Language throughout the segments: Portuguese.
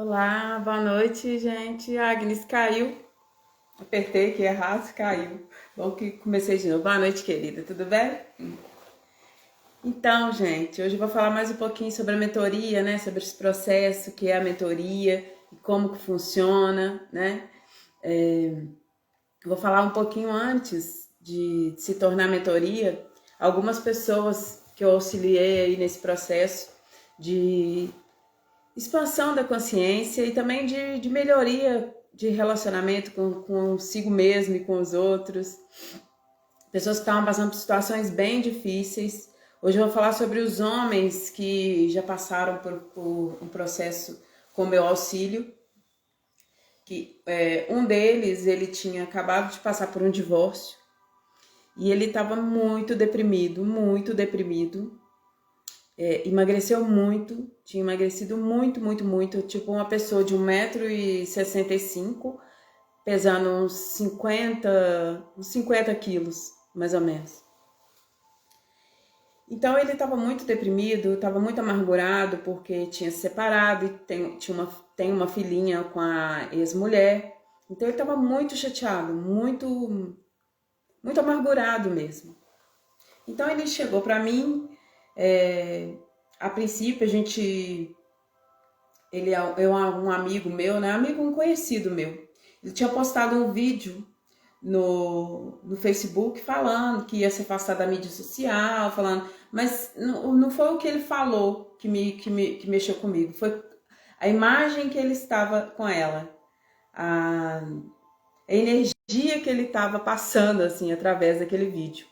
Olá, boa noite, gente. A Agnes caiu. Apertei aqui errado, caiu. Bom que comecei de novo. Boa noite, querida. Tudo bem? Então, gente, hoje eu vou falar mais um pouquinho sobre a mentoria, né? Sobre esse processo que é a mentoria e como que funciona, né? Vou falar um pouquinho antes de se tornar mentoria. Algumas pessoas que eu auxiliei aí nesse processo de expansão da consciência e também de melhoria de relacionamento com consigo mesmo e com os outros. Pessoas que estavam passando por situações bem difíceis. Hoje eu vou falar sobre os homens que já passaram por um processo com meu auxílio. Um deles, ele tinha acabado de passar por um divórcio e ele estava muito deprimido, muito deprimido. Emagreceu muito, tinha emagrecido muito, muito, muito, tipo uma pessoa de 1,65 m, pesando uns 50 quilos, mais ou menos. Então ele estava muito deprimido, estava muito amargurado porque tinha se separado e tem uma filhinha com a ex-mulher. Então ele estava muito chateado, muito, muito amargurado mesmo. Então ele chegou para mim, a princípio ele é um amigo meu, né? Um conhecido meu. Ele tinha postado um vídeo no Facebook falando que ia se afastar da mídia social, mas não foi o que ele falou que mexeu comigo, foi a imagem que ele estava com ela, a energia que ele estava passando assim através daquele vídeo,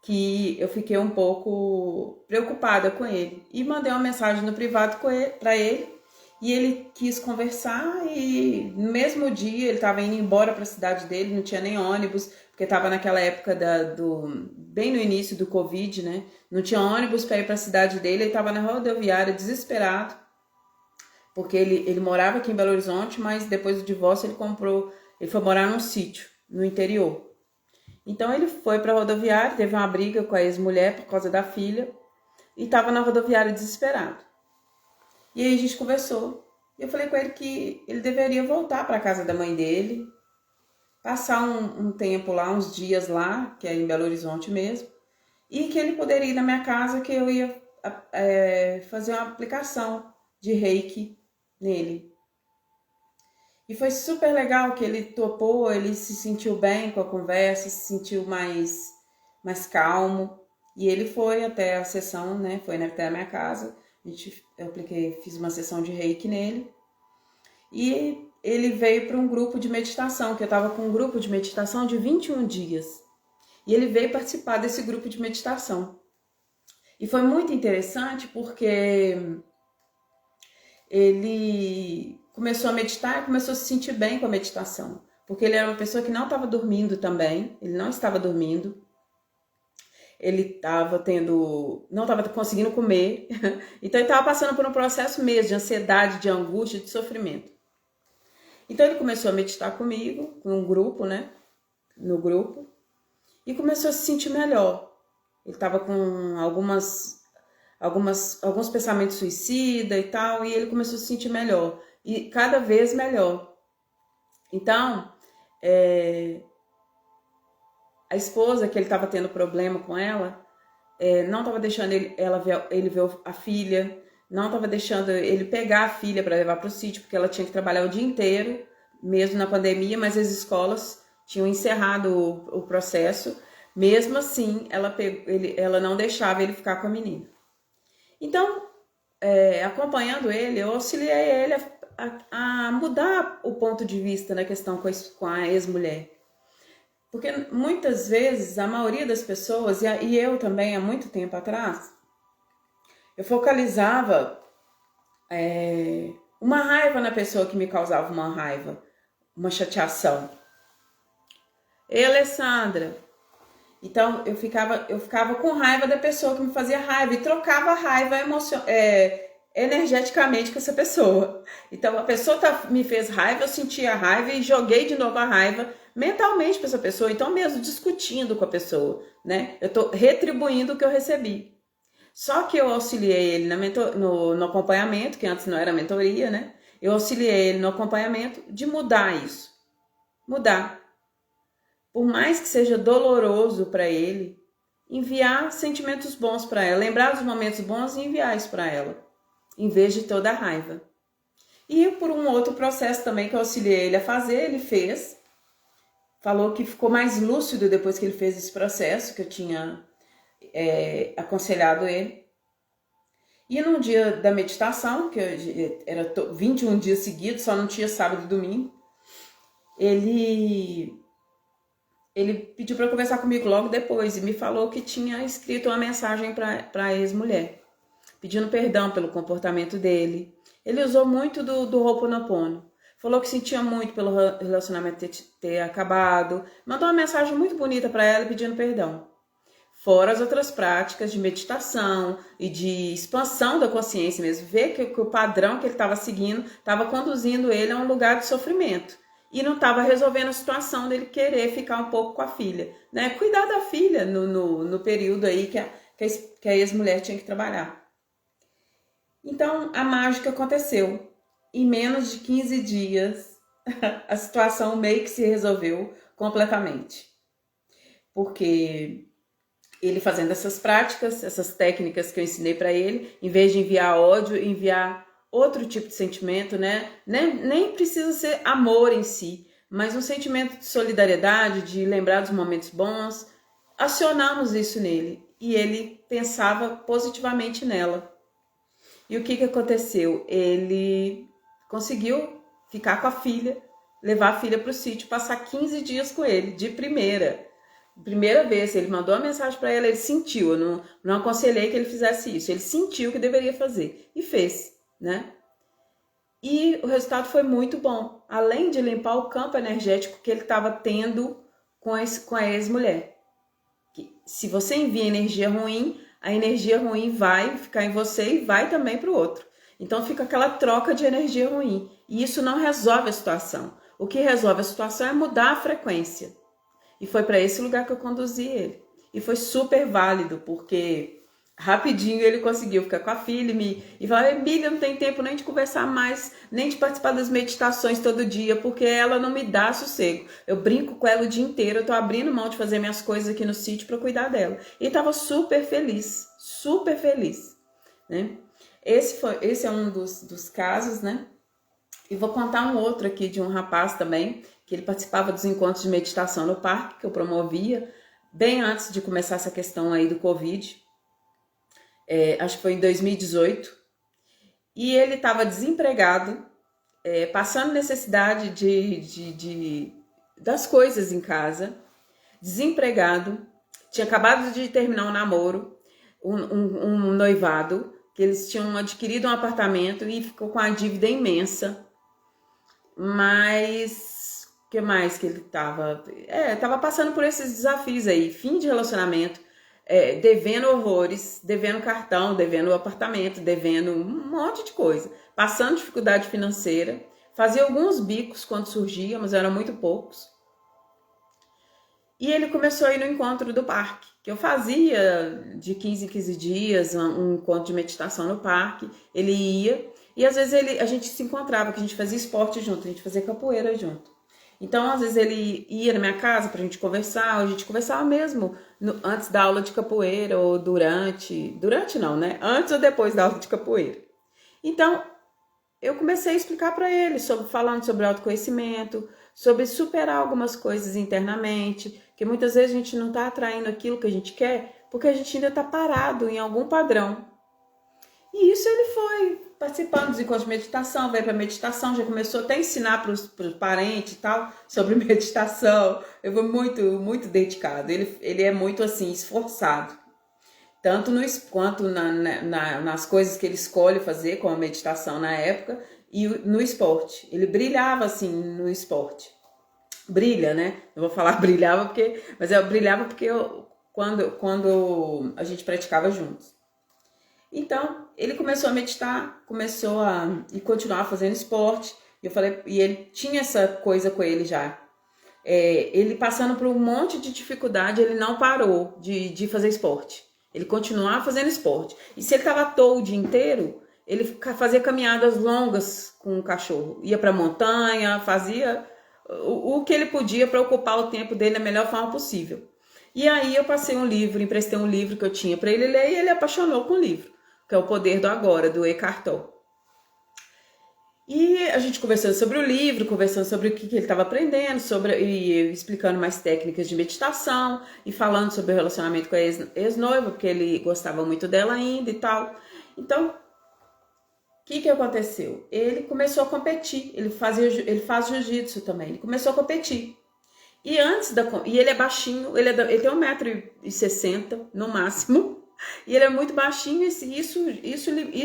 que eu fiquei um pouco preocupada com ele e mandei uma mensagem no privado para ele. E ele quis conversar e no mesmo dia ele estava indo embora para a cidade dele, não tinha nem ônibus, porque estava naquela época bem no início do Covid, né? Não tinha ônibus para ir para a cidade dele, ele estava na rodoviária desesperado, porque ele morava aqui em Belo Horizonte, mas depois do divórcio ele foi morar num sítio, no interior. Então ele foi para a rodoviária, teve uma briga com a ex-mulher por causa da filha e estava na rodoviária desesperado. E aí a gente conversou. Eu falei com ele que ele deveria voltar para a casa da mãe dele, passar um tempo lá, uns dias lá, que é em Belo Horizonte mesmo, e que ele poderia ir na minha casa, que eu ia fazer uma aplicação de Reiki nele. E foi super legal que ele topou, ele se sentiu bem com a conversa, se sentiu mais calmo. E ele foi até a sessão, né? Foi até a minha casa. Fiz uma sessão de Reiki nele. E ele veio para um grupo de meditação, que eu estava com um grupo de meditação de 21 dias. E ele veio participar desse grupo de meditação. E foi muito interessante porque ele começou a meditar e começou a se sentir bem com a meditação. Porque ele era uma pessoa que não estava dormindo também, ele não estava dormindo. Ele não estava conseguindo comer. Então ele estava passando por um processo mesmo de ansiedade, de angústia, de sofrimento. Então ele começou a meditar comigo, com um grupo, né? No grupo. E começou a se sentir melhor. Ele estava com alguns pensamentos suicida e tal, e ele começou a se sentir melhor. E cada vez melhor. Então, a esposa, que ele estava tendo problema com ela, não estava deixando ele ver a filha, não estava deixando ele pegar a filha para levar para o sítio, porque ela tinha que trabalhar o dia inteiro, mesmo na pandemia, mas as escolas tinham encerrado o processo. Mesmo assim, ela não deixava ele ficar com a menina. Então, acompanhando ele, eu auxiliei ele a mudar o ponto de vista na questão com a ex-mulher. Porque muitas vezes, a maioria das pessoas, e eu também há muito tempo atrás, eu focalizava uma raiva na pessoa que me causava uma raiva, uma chateação. Ei, Alessandra! Então, eu ficava com raiva da pessoa que me fazia raiva e trocava a raiva energeticamente com essa pessoa. Então, a pessoa me fez raiva, eu senti a raiva e joguei de novo a raiva mentalmente para essa pessoa. Então, mesmo discutindo com a pessoa, né? Eu estou retribuindo o que eu recebi. Só que eu auxiliei ele no acompanhamento, que antes não era mentoria, né? eu auxiliei ele no acompanhamento de mudar isso. Mudar. Por mais que seja doloroso para ele, enviar sentimentos bons para ela, lembrar dos momentos bons e enviar isso para ela, em vez de toda a raiva. E por um outro processo também que eu auxiliei ele a fazer, ele fez. Falou que ficou mais lúcido depois que ele fez esse processo, que eu tinha aconselhado ele. E num dia da meditação, que era 21 dias seguidos, só não tinha sábado e domingo, ele pediu para conversar comigo logo depois e me falou que tinha escrito uma mensagem para a ex-mulher, pedindo perdão pelo comportamento dele. Ele usou muito do Ho'oponopono. Falou que sentia muito pelo relacionamento ter acabado. Mandou uma mensagem muito bonita para ela pedindo perdão. Fora as outras práticas de meditação e de expansão da consciência mesmo. Ver que o padrão que ele estava seguindo estava conduzindo ele a um lugar de sofrimento. E não estava resolvendo a situação dele querer ficar um pouco com a filha. Né? Cuidar da filha no período aí que a ex-mulher tinha que trabalhar. Então, a mágica aconteceu. Em menos de 15 dias, a situação meio que se resolveu completamente. Porque ele fazendo essas práticas, essas técnicas que eu ensinei para ele, em vez de enviar ódio, enviar outro tipo de sentimento, né? Nem precisa ser amor em si, mas um sentimento de solidariedade, de lembrar dos momentos bons. Acionamos isso nele e ele pensava positivamente nela. E o que aconteceu? Ele conseguiu ficar com a filha, levar a filha para o sítio, passar 15 dias com ele, de primeira. Primeira vez, ele mandou uma mensagem para ela, ele sentiu, eu não aconselhei que ele fizesse isso, ele sentiu que deveria fazer e fez, né? E o resultado foi muito bom, além de limpar o campo energético que ele estava tendo com a ex-mulher. Se você envia energia ruim, a energia ruim vai ficar em você e vai também para o outro. Então fica aquela troca de energia ruim. E isso não resolve a situação. O que resolve a situação é mudar a frequência. E foi para esse lugar que eu conduzi ele. E foi super válido, porque rapidinho ele conseguiu ficar com a filha e falar: Emília, não tem tempo nem de conversar mais, nem de participar das meditações todo dia, porque ela não me dá sossego. Eu brinco com ela o dia inteiro, eu tô abrindo mão de fazer minhas coisas aqui no sítio para cuidar dela. E estava super feliz, né? Esse é um dos casos, né? E vou contar um outro aqui de um rapaz também, que ele participava dos encontros de meditação no parque, que eu promovia, bem antes de começar essa questão aí do Covid. Acho que foi em 2018. E ele estava desempregado, passando necessidade das coisas em casa, desempregado, tinha acabado de terminar um namoro, um noivado, que eles tinham adquirido um apartamento e ficou com a dívida imensa. Mas o que mais que ele estava? Tava passando por esses desafios aí, fim de relacionamento, devendo horrores, devendo cartão, devendo apartamento, devendo um monte de coisa, passando dificuldade financeira, fazia alguns bicos quando surgia, mas eram muito poucos. E ele começou a ir no encontro do parque, que eu fazia de 15 em 15 dias, um encontro de meditação no parque. Ele ia, e às vezes a gente se encontrava, que a gente fazia esporte junto, a gente fazia capoeira junto. Então, às vezes ele ia na minha casa pra gente conversar, a gente conversava mesmo antes da aula de capoeira, ou durante não, né? Antes ou depois da aula de capoeira. Então, eu comecei a explicar para ele, falando sobre autoconhecimento, sobre superar algumas coisas internamente, que muitas vezes a gente não está atraindo aquilo que a gente quer, porque a gente ainda está parado em algum padrão. E isso ele foi participando dos encontros de meditação, veio para meditação, já começou até a ensinar para os parentes e tal, sobre meditação. Eu vou muito dedicado, ele é muito assim, esforçado. Tanto quanto nas coisas que ele escolhe fazer, como a meditação na época, e no esporte. Ele brilhava assim no esporte. Brilha, né? Não vou falar brilhava mas eu brilhava porque quando a gente praticava juntos. Então, ele começou a meditar, e continuar fazendo esporte. E ele tinha essa coisa com ele já. Ele passando por um monte de dificuldade, ele não parou de fazer esporte. Ele continuava fazendo esporte. E se ele estava à toa o dia inteiro, ele fazia caminhadas longas com o cachorro. Ia para a montanha, fazia o que ele podia para ocupar o tempo dele da melhor forma possível. E aí eu passei um livro, emprestei um livro que eu tinha para ele ler e ele apaixonou com o livro, que é O Poder do Agora, do Eckhart Tolle. E a gente conversando sobre o livro, conversando sobre o que ele estava aprendendo, e explicando mais técnicas de meditação, e falando sobre o relacionamento com a ex-noiva, porque ele gostava muito dela ainda e tal. Então, o que aconteceu? Ele começou a competir, ele faz jiu-jitsu também, ele começou a competir. E ele é baixinho, ele tem 1,60 m no máximo, e ele é muito baixinho, e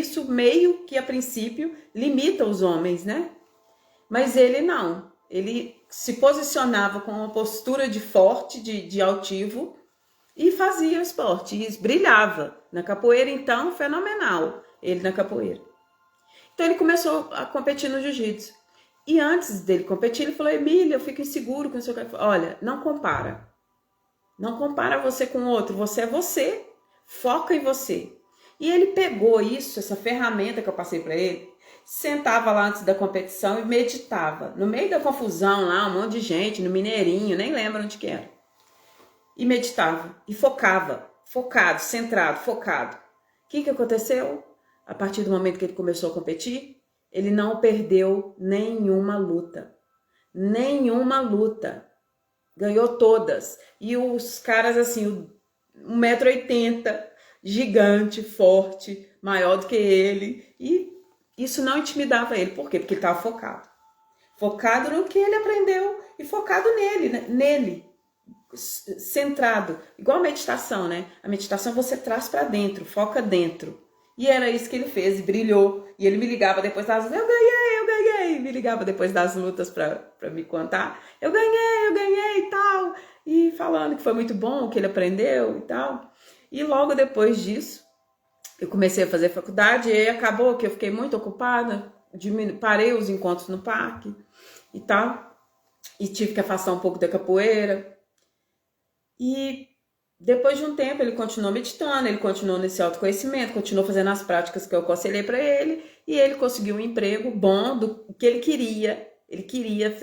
isso meio que a princípio limita os homens, né? Mas ele não, ele se posicionava com uma postura de forte, de altivo, e fazia o esporte, e brilhava. Na capoeira, então, fenomenal, ele na capoeira. Então ele começou a competir no jiu-jitsu. E antes dele competir, ele falou: Emília, eu fico inseguro com isso. Olha, não compara. Não compara você com o outro. Você é você. Foca em você. E ele pegou isso, essa ferramenta que eu passei para ele, sentava lá antes da competição e meditava. No meio da confusão lá, um monte de gente, no Mineirinho, nem lembro onde que era. E meditava. E focava. Focado, centrado, focado. O que aconteceu? A partir do momento que ele começou a competir, ele não perdeu nenhuma luta. Nenhuma luta. Ganhou todas. E os caras assim, 1,80 m, gigante, forte, maior do que ele. E isso não intimidava ele. Por quê? Porque ele estava focado. Focado no que ele aprendeu e focado nele. Centrado. Igual a meditação, né? A meditação você traz para dentro, foca dentro. E era isso que ele fez, e brilhou. E ele me ligava depois das lutas, eu ganhei. Me ligava depois das lutas para me contar. Eu ganhei e tal. E falando que foi muito bom, o que ele aprendeu e tal. E logo depois disso, eu comecei a fazer faculdade. E aí acabou que eu fiquei muito ocupada. Parei os encontros no parque e tal. E tive que afastar um pouco da capoeira. E depois de um tempo, ele continuou meditando, ele continuou nesse autoconhecimento, continuou fazendo as práticas que eu aconselhei para ele, e ele conseguiu um emprego bom do que ele queria. Ele queria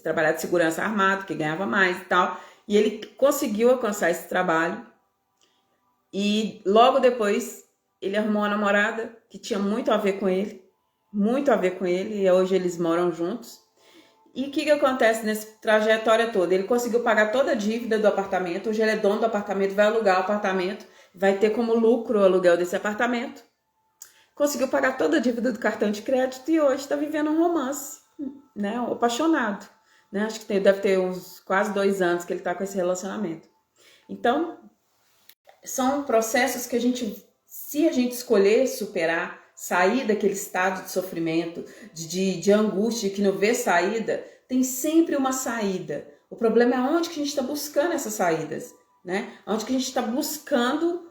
trabalhar de segurança armado, que ganhava mais e tal, e ele conseguiu alcançar esse trabalho. E logo depois, ele arrumou uma namorada que tinha muito a ver com ele, e hoje eles moram juntos. E o que acontece nessa trajetória toda? Ele conseguiu pagar toda a dívida do apartamento, hoje ele é dono do apartamento, vai alugar o apartamento, vai ter como lucro o aluguel desse apartamento. Conseguiu pagar toda a dívida do cartão de crédito e hoje está vivendo um romance, né? Apaixonado. Né? Acho que deve ter uns quase 2 anos que ele está com esse relacionamento. Então, são processos que se a gente escolher superar, sair daquele estado de sofrimento, de angústia, que não vê saída, tem sempre uma saída. O problema é onde que a gente está buscando essas saídas, né? Onde que a gente está buscando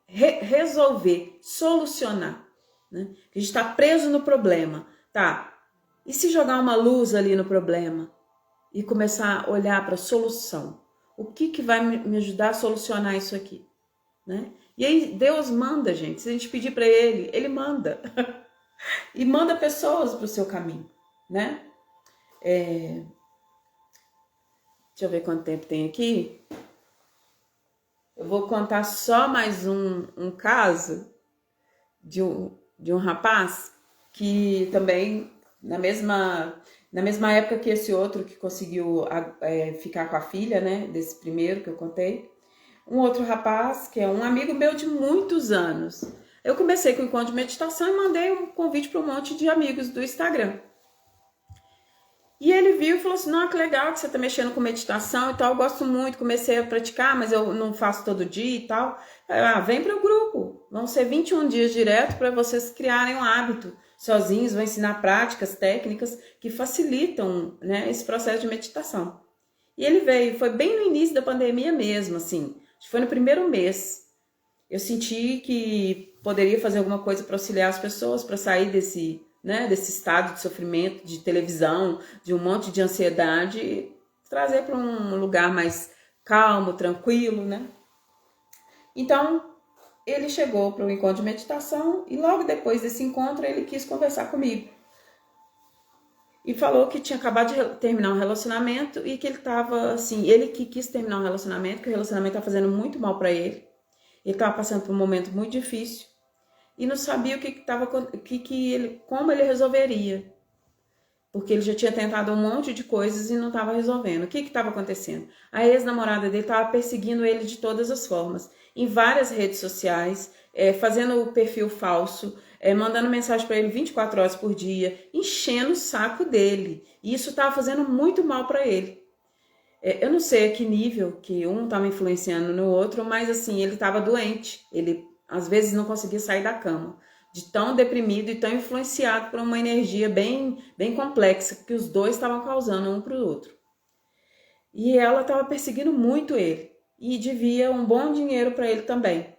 resolver, solucionar, né? A gente está preso no problema, tá? E se jogar uma luz ali no problema e começar a olhar para a solução? O que vai me ajudar a solucionar isso aqui, né? E aí Deus manda, gente. Se a gente pedir para ele manda. E manda pessoas para o seu caminho, né? Deixa eu ver quanto tempo tem aqui. Eu vou contar só mais um caso de um rapaz que também, na mesma época que esse outro que conseguiu ficar com a filha, né? Desse primeiro que eu contei. Um outro rapaz, que é um amigo meu de muitos anos. Eu comecei com o encontro de meditação e mandei um convite para um monte de amigos do Instagram. E ele viu e falou assim: não, que legal que você está mexendo com meditação e tal, eu gosto muito, comecei a praticar, mas eu não faço todo dia e tal. Vem para o grupo, vão ser 21 dias direto para vocês criarem um hábito sozinhos, vou ensinar práticas, técnicas que facilitam, né, esse processo de meditação. E ele veio, foi bem no início da pandemia mesmo, assim. Foi no primeiro mês. Eu senti que poderia fazer alguma coisa para auxiliar as pessoas, para sair desse estado de sofrimento, de televisão, de um monte de ansiedade, e trazer para um lugar mais calmo, tranquilo, né? Então, ele chegou para o encontro de meditação e logo depois desse encontro ele quis conversar comigo. E falou que tinha acabado de terminar um relacionamento e que ele estava assim, ele que quis terminar um relacionamento, que o relacionamento estava fazendo muito mal para ele. Ele estava passando por um momento muito difícil e não sabia como ele resolveria. Porque ele já tinha tentado um monte de coisas e não estava resolvendo. O que estava acontecendo? A ex-namorada dele estava perseguindo ele de todas as formas, em várias redes sociais, fazendo o perfil falso, mandando mensagem para ele 24 horas por dia, enchendo o saco dele. E isso estava fazendo muito mal para ele. Eu não sei a que nível que um estava influenciando no outro, mas assim, ele estava doente. Ele às vezes não conseguia sair da cama, de tão deprimido e tão influenciado por uma energia bem complexa que os dois estavam causando um para o outro. E ela estava perseguindo muito ele e devia um bom dinheiro para ele também.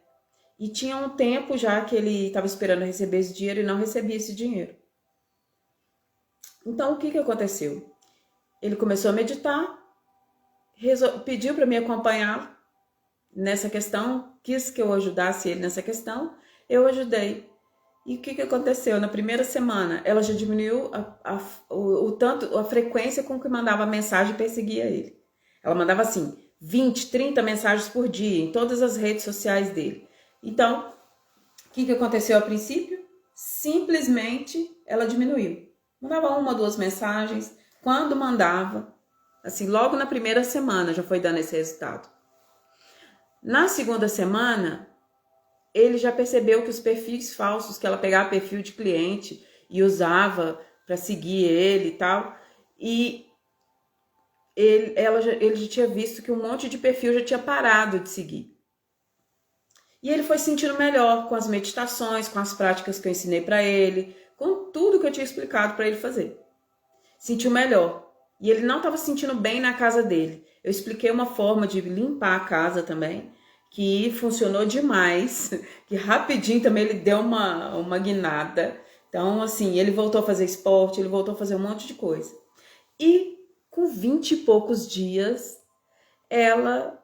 E tinha um tempo já que ele estava esperando receber esse dinheiro e não recebia esse dinheiro. Então, o que aconteceu? Ele começou a meditar, pediu para me acompanhar nessa questão, quis que eu ajudasse ele nessa questão, eu ajudei. E o que aconteceu? Na primeira semana, ela já diminuiu a frequência com que mandava mensagem e perseguia ele. Ela mandava assim, 20, 30 mensagens por dia em todas as redes sociais dele. Então, o que aconteceu a princípio? Simplesmente ela diminuiu. Mandava 1 ou 2 mensagens. Quando mandava, assim, logo na primeira semana já foi dando esse resultado. Na segunda semana, ele já percebeu que os perfis falsos, que ela pegava perfil de cliente e usava para seguir ele e tal, e ele já tinha visto que um monte de perfil já tinha parado de seguir. E ele foi se sentindo melhor com as meditações, com as práticas que eu ensinei para ele, com tudo que eu tinha explicado para ele fazer. Sentiu melhor. E ele não estava se sentindo bem na casa dele. Eu expliquei uma forma de limpar a casa também, que funcionou demais, que rapidinho também ele deu uma guinada. Então, assim, ele voltou a fazer esporte, ele voltou a fazer um monte de coisa. E com 20 e poucos dias, ela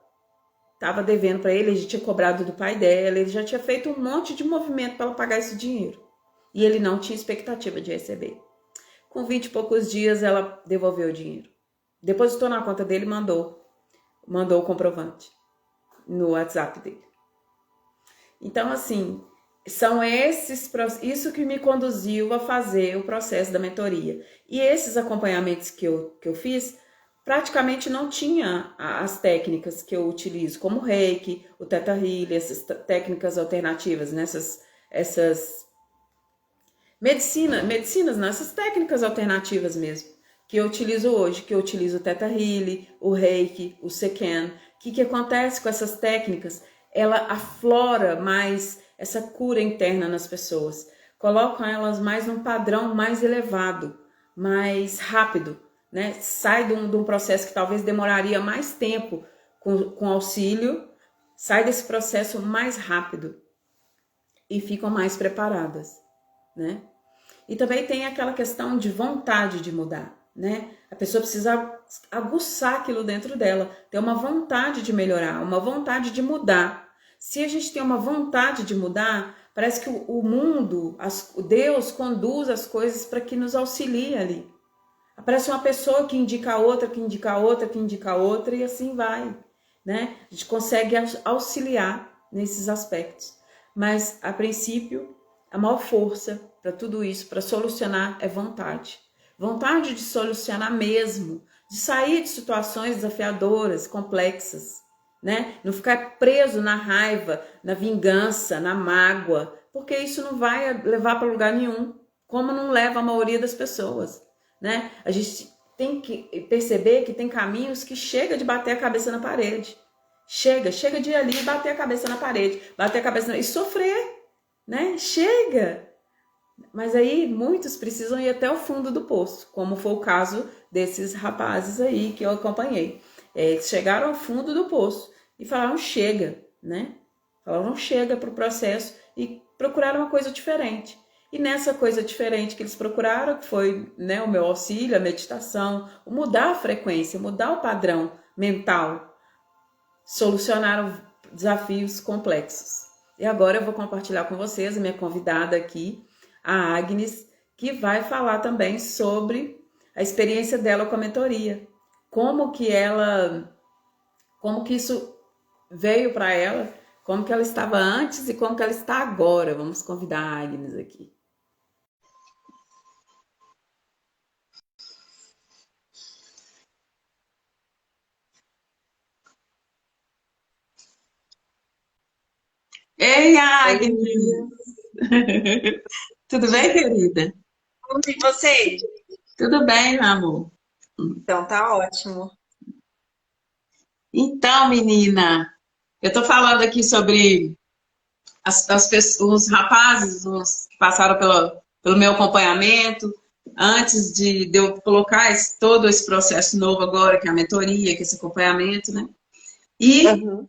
estava devendo para ele, já tinha cobrado do pai dela, ele já tinha feito um monte de movimento para ela pagar esse dinheiro. E ele não tinha expectativa de receber. Com 20 e poucos dias, ela devolveu o dinheiro. Depositou na conta dele e mandou o comprovante no WhatsApp dele. Então, assim, são isso que me conduziu a fazer o processo da mentoria. E esses acompanhamentos que eu fiz, praticamente não tinha as técnicas que eu utilizo, como o Reiki, o Theta Healing, essas técnicas alternativas, essas medicinas, essas técnicas alternativas mesmo, que eu utilizo hoje, que eu utilizo o Theta Healing, o Reiki, o Seiken. O que acontece com essas técnicas? Ela aflora mais essa cura interna nas pessoas, colocam elas mais num padrão mais elevado, mais rápido, né? Sai de um processo que talvez demoraria mais tempo com auxílio, sai desse processo mais rápido e ficam mais preparadas, né? E também tem aquela questão de vontade de mudar, né? A pessoa precisa aguçar aquilo dentro dela, ter uma vontade de melhorar, uma vontade de mudar. Se a gente tem uma vontade de mudar, parece que o mundo, Deus conduz as coisas para que nos auxilie ali. Aparece uma pessoa que indica a outra, que indica a outra, que indica a outra e assim vai, né? A gente consegue auxiliar nesses aspectos. Mas, a princípio, a maior força para tudo isso, para solucionar, é vontade. Vontade de solucionar mesmo, de sair de situações desafiadoras, complexas, né? Não ficar preso na raiva, na vingança, na mágoa, porque isso não vai levar para lugar nenhum, como não leva a maioria das pessoas, né? A gente tem que perceber que tem caminhos que chega de bater a cabeça na parede. Chega de ir ali e bater a cabeça na parede, e sofrer, né? Chega! Mas aí muitos precisam ir até o fundo do poço, como foi o caso desses rapazes aí que eu acompanhei. Eles chegaram ao fundo do poço e falaram chega, né? Falaram chega para o processo e procuraram uma coisa diferente. E nessa coisa diferente que eles procuraram, que foi, né, o meu auxílio, a meditação, mudar a frequência, mudar o padrão mental, solucionaram desafios complexos. E agora eu vou compartilhar com vocês a minha convidada aqui, a Agnes, que vai falar também sobre a experiência dela com a mentoria. Como que isso veio para ela, como que ela estava antes e como que ela está agora. Vamos convidar a Agnes aqui. Ei, Oi, Agnes! Tudo bem, querida? e você? Tudo bem, meu amor. Então, tá ótimo. Então, menina, eu tô falando aqui sobre os rapazes que passaram pelo meu acompanhamento, antes de eu colocar todo esse processo novo agora, que é a mentoria, que é esse acompanhamento, né? E Uhum.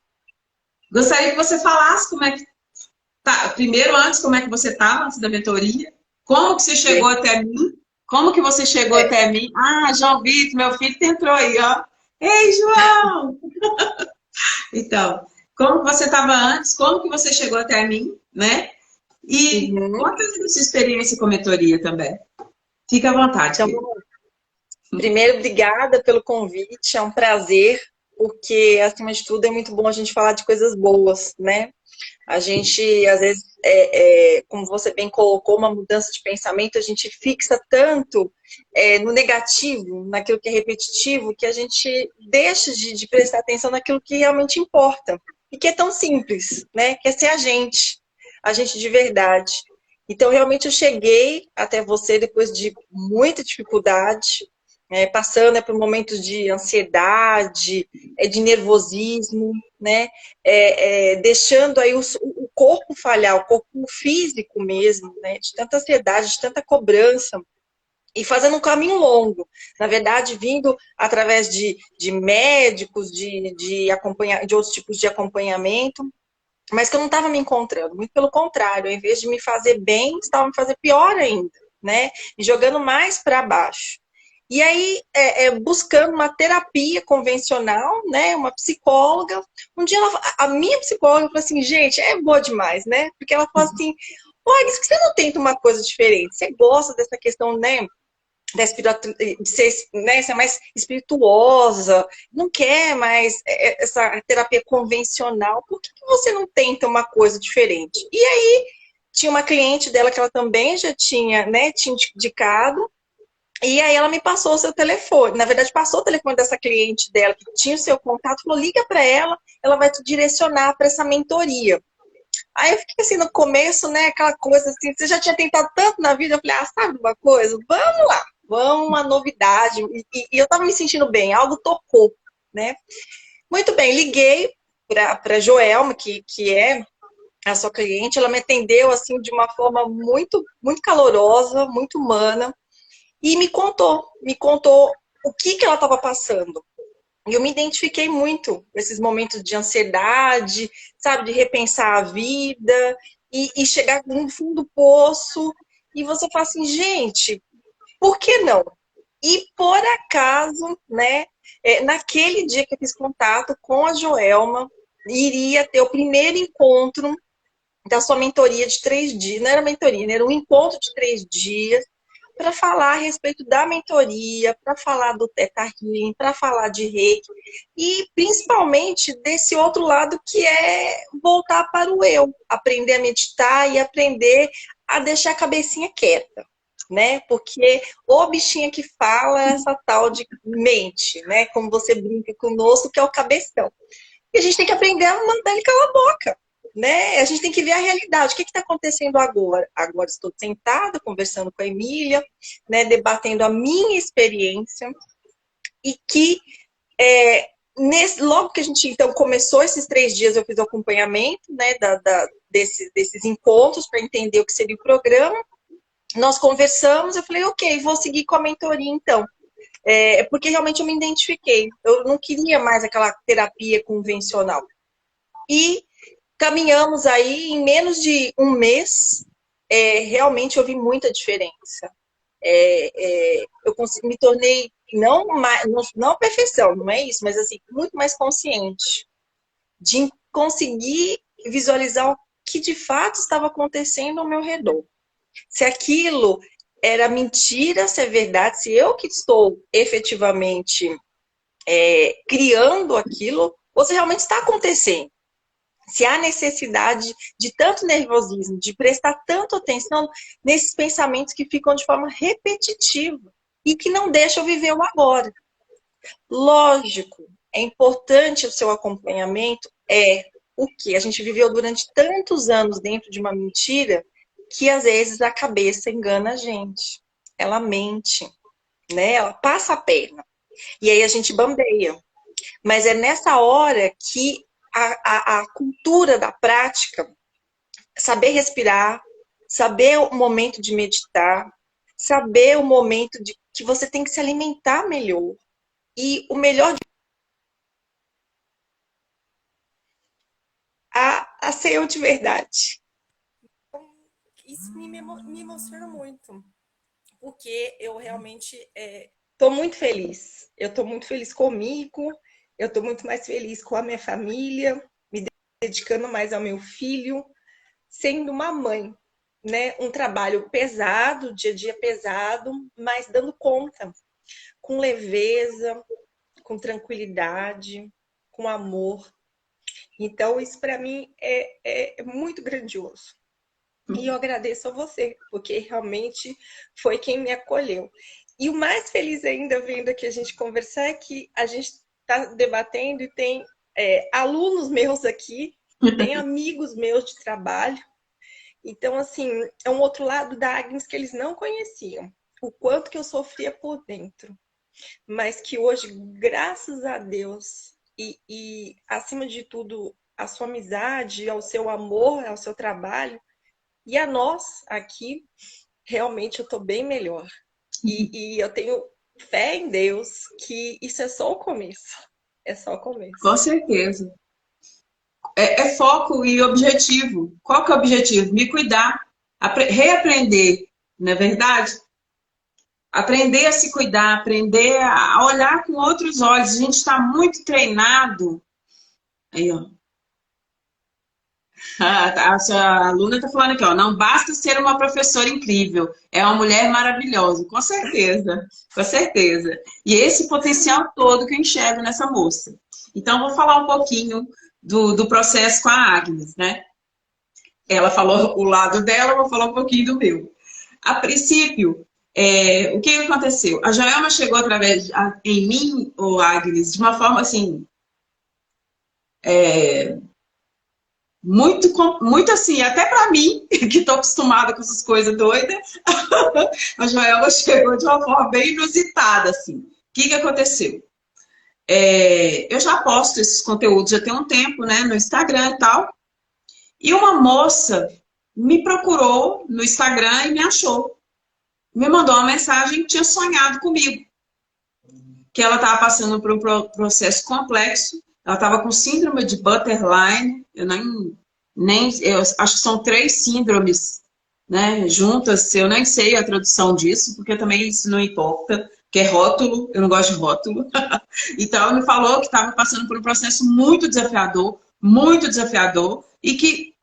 gostaria que você falasse como é que tá, primeiro, antes, como é que você estava antes da mentoria, como que você chegou Bem, até mim, como que você chegou é, até mim. Ah, João Vitor, meu filho entrou aí, ó. Ei, João! Então, como que você estava antes, como que você chegou até mim, né? E uhum. conta da sua experiência com mentoria também. Fica à vontade, Então, querido. primeiro, obrigada pelo convite, é um prazer, porque, acima de tudo, é muito bom a gente falar de coisas boas, né? A gente, às vezes, como você bem colocou, uma mudança de pensamento, a gente fixa tanto no negativo, naquilo que é repetitivo, que a gente deixa de prestar atenção naquilo que realmente importa. E que é tão simples, né? Que é ser a gente de verdade. Então, realmente, eu cheguei até você depois de muita dificuldade, passando por momentos de ansiedade, de nervosismo, né? Deixando aí o corpo falhar, o corpo físico mesmo, né? De tanta ansiedade, de tanta cobrança, e fazendo um caminho longo. Na verdade, vindo através de médicos, de outros tipos de acompanhamento, mas que eu não estava me encontrando. Muito pelo contrário, ao invés de me fazer bem, estava me fazendo pior ainda, né? Me jogando mais para baixo. E aí, buscando uma terapia convencional, né, uma psicóloga, um dia a minha psicóloga falou assim, gente, é boa demais, né? Porque ela falou assim, olha, por que você não tenta uma coisa diferente? Você gosta dessa questão, né, de ser, né, ser mais espirituosa, não quer mais essa terapia convencional, por que você não tenta uma coisa diferente? E aí, tinha uma cliente dela que ela também já tinha, né, tinha indicado, e aí ela me passou o seu telefone. Na verdade, passou o telefone dessa cliente dela, que tinha o seu contato, falou, liga para ela vai te direcionar para essa mentoria. Aí eu fiquei assim, no começo, né, aquela coisa assim, você já tinha tentado tanto na vida, eu falei, sabe uma coisa? Vamos lá, vamos, uma novidade. E eu tava me sentindo bem, algo tocou, né? Muito bem, liguei para Joelma, que é a sua cliente, ela me atendeu assim de uma forma muito, muito calorosa, muito humana, e me contou o que ela estava passando. E eu me identifiquei muito nesses momentos de ansiedade, sabe, de repensar a vida e chegar no fundo do poço. E você fala assim, gente, por que não? E por acaso, né, naquele dia que eu fiz contato com a Joelma, iria ter o primeiro encontro da sua mentoria de 3 dias. Não era mentoria, né? Era um encontro de 3 dias para falar a respeito da mentoria, para falar do Theta Healing, para falar de Reiki e principalmente desse outro lado que é voltar para o eu, aprender a meditar e aprender a deixar a cabecinha quieta, né? Porque o bichinho que fala é essa tal de mente, né? Como você brinca conosco, que é o cabeção. E a gente tem que aprender a mandar ele calar a boca, né? A gente tem que ver a realidade. O que está acontecendo agora? Agora estou sentada, conversando com a Emília, né, debatendo a minha experiência e que logo que a gente então começou esses 3 dias, eu fiz o acompanhamento, né, desses encontros para entender o que seria o programa. Nós conversamos, eu falei, ok, vou seguir com a mentoria então. Porque realmente eu me identifiquei. Eu não queria mais aquela terapia convencional. E caminhamos aí em menos de um mês, realmente eu vi muita diferença. Eu me tornei, não a perfeição, não é isso, mas assim, muito mais consciente de conseguir visualizar o que de fato estava acontecendo ao meu redor. Se aquilo era mentira, se é verdade, se eu que estou efetivamente criando aquilo, ou se realmente está acontecendo. Se há necessidade de tanto nervosismo, de prestar tanta atenção nesses pensamentos que ficam de forma repetitiva e que não deixam eu viver o agora. Lógico, é importante o seu acompanhamento, o que a gente viveu durante tantos anos dentro de uma mentira que às vezes a cabeça engana a gente. Ela mente, né? Ela passa a perna. E aí a gente bambeia. Mas é nessa hora que a cultura da prática, saber respirar, saber o momento de meditar, saber o momento de que você tem que se alimentar melhor. E o melhor a ser eu de verdade. Isso me emociona muito, porque eu realmente estou muito feliz. Eu estou muito feliz comigo, eu estou muito mais feliz com a minha família, me dedicando mais ao meu filho, sendo uma mãe, né? Um trabalho pesado, dia a dia pesado, mas dando conta, com leveza, com tranquilidade, com amor. Então, isso para mim é muito grandioso. E eu agradeço a você, porque realmente foi quem me acolheu. E o mais feliz ainda, vendo aqui a gente conversar, é que a gente está debatendo e tem alunos meus aqui, tem amigos meus de trabalho. Então, assim, é um outro lado da Agnes que eles não conheciam. O quanto que eu sofria por dentro. Mas que hoje, graças a Deus, e acima de tudo, a sua amizade, ao seu amor, ao seu trabalho, e a nós aqui, realmente eu estou bem melhor. E eu tenho fé em Deus que isso é só o começo. É só o começo. Com certeza. É foco e objetivo. Qual que é o objetivo? Me cuidar. Reaprender, não é verdade? Aprender a se cuidar, aprender a olhar com outros olhos. A gente está muito treinado. Aí, ó. A sua aluna está falando aqui, ó. Não basta ser uma professora incrível, é uma mulher maravilhosa. Com certeza, com certeza. E esse potencial todo que eu enxergo nessa moça. Então, vou falar um pouquinho do processo com a Agnes, né? Ela falou o lado dela, eu vou falar um pouquinho do meu. A princípio, o que aconteceu? A Joelma chegou em mim, ou Agnes, de uma forma assim, muito assim, até para mim, que estou acostumada com essas coisas doidas, a Joelma chegou de uma forma bem inusitada, assim. O que aconteceu? Eu já posto esses conteúdos já tem um tempo, né, no Instagram e tal, e uma moça me procurou no Instagram e me achou. Me mandou uma mensagem que tinha sonhado comigo. Que ela estava passando por um processo complexo. Ela estava com síndrome de Borderline. Eu acho que são 3 síndromes, né, juntas. Eu nem sei a tradução disso, porque também isso não importa. Que é rótulo, eu não gosto de rótulo. Então, ela me falou que estava passando por um processo muito desafiador, e que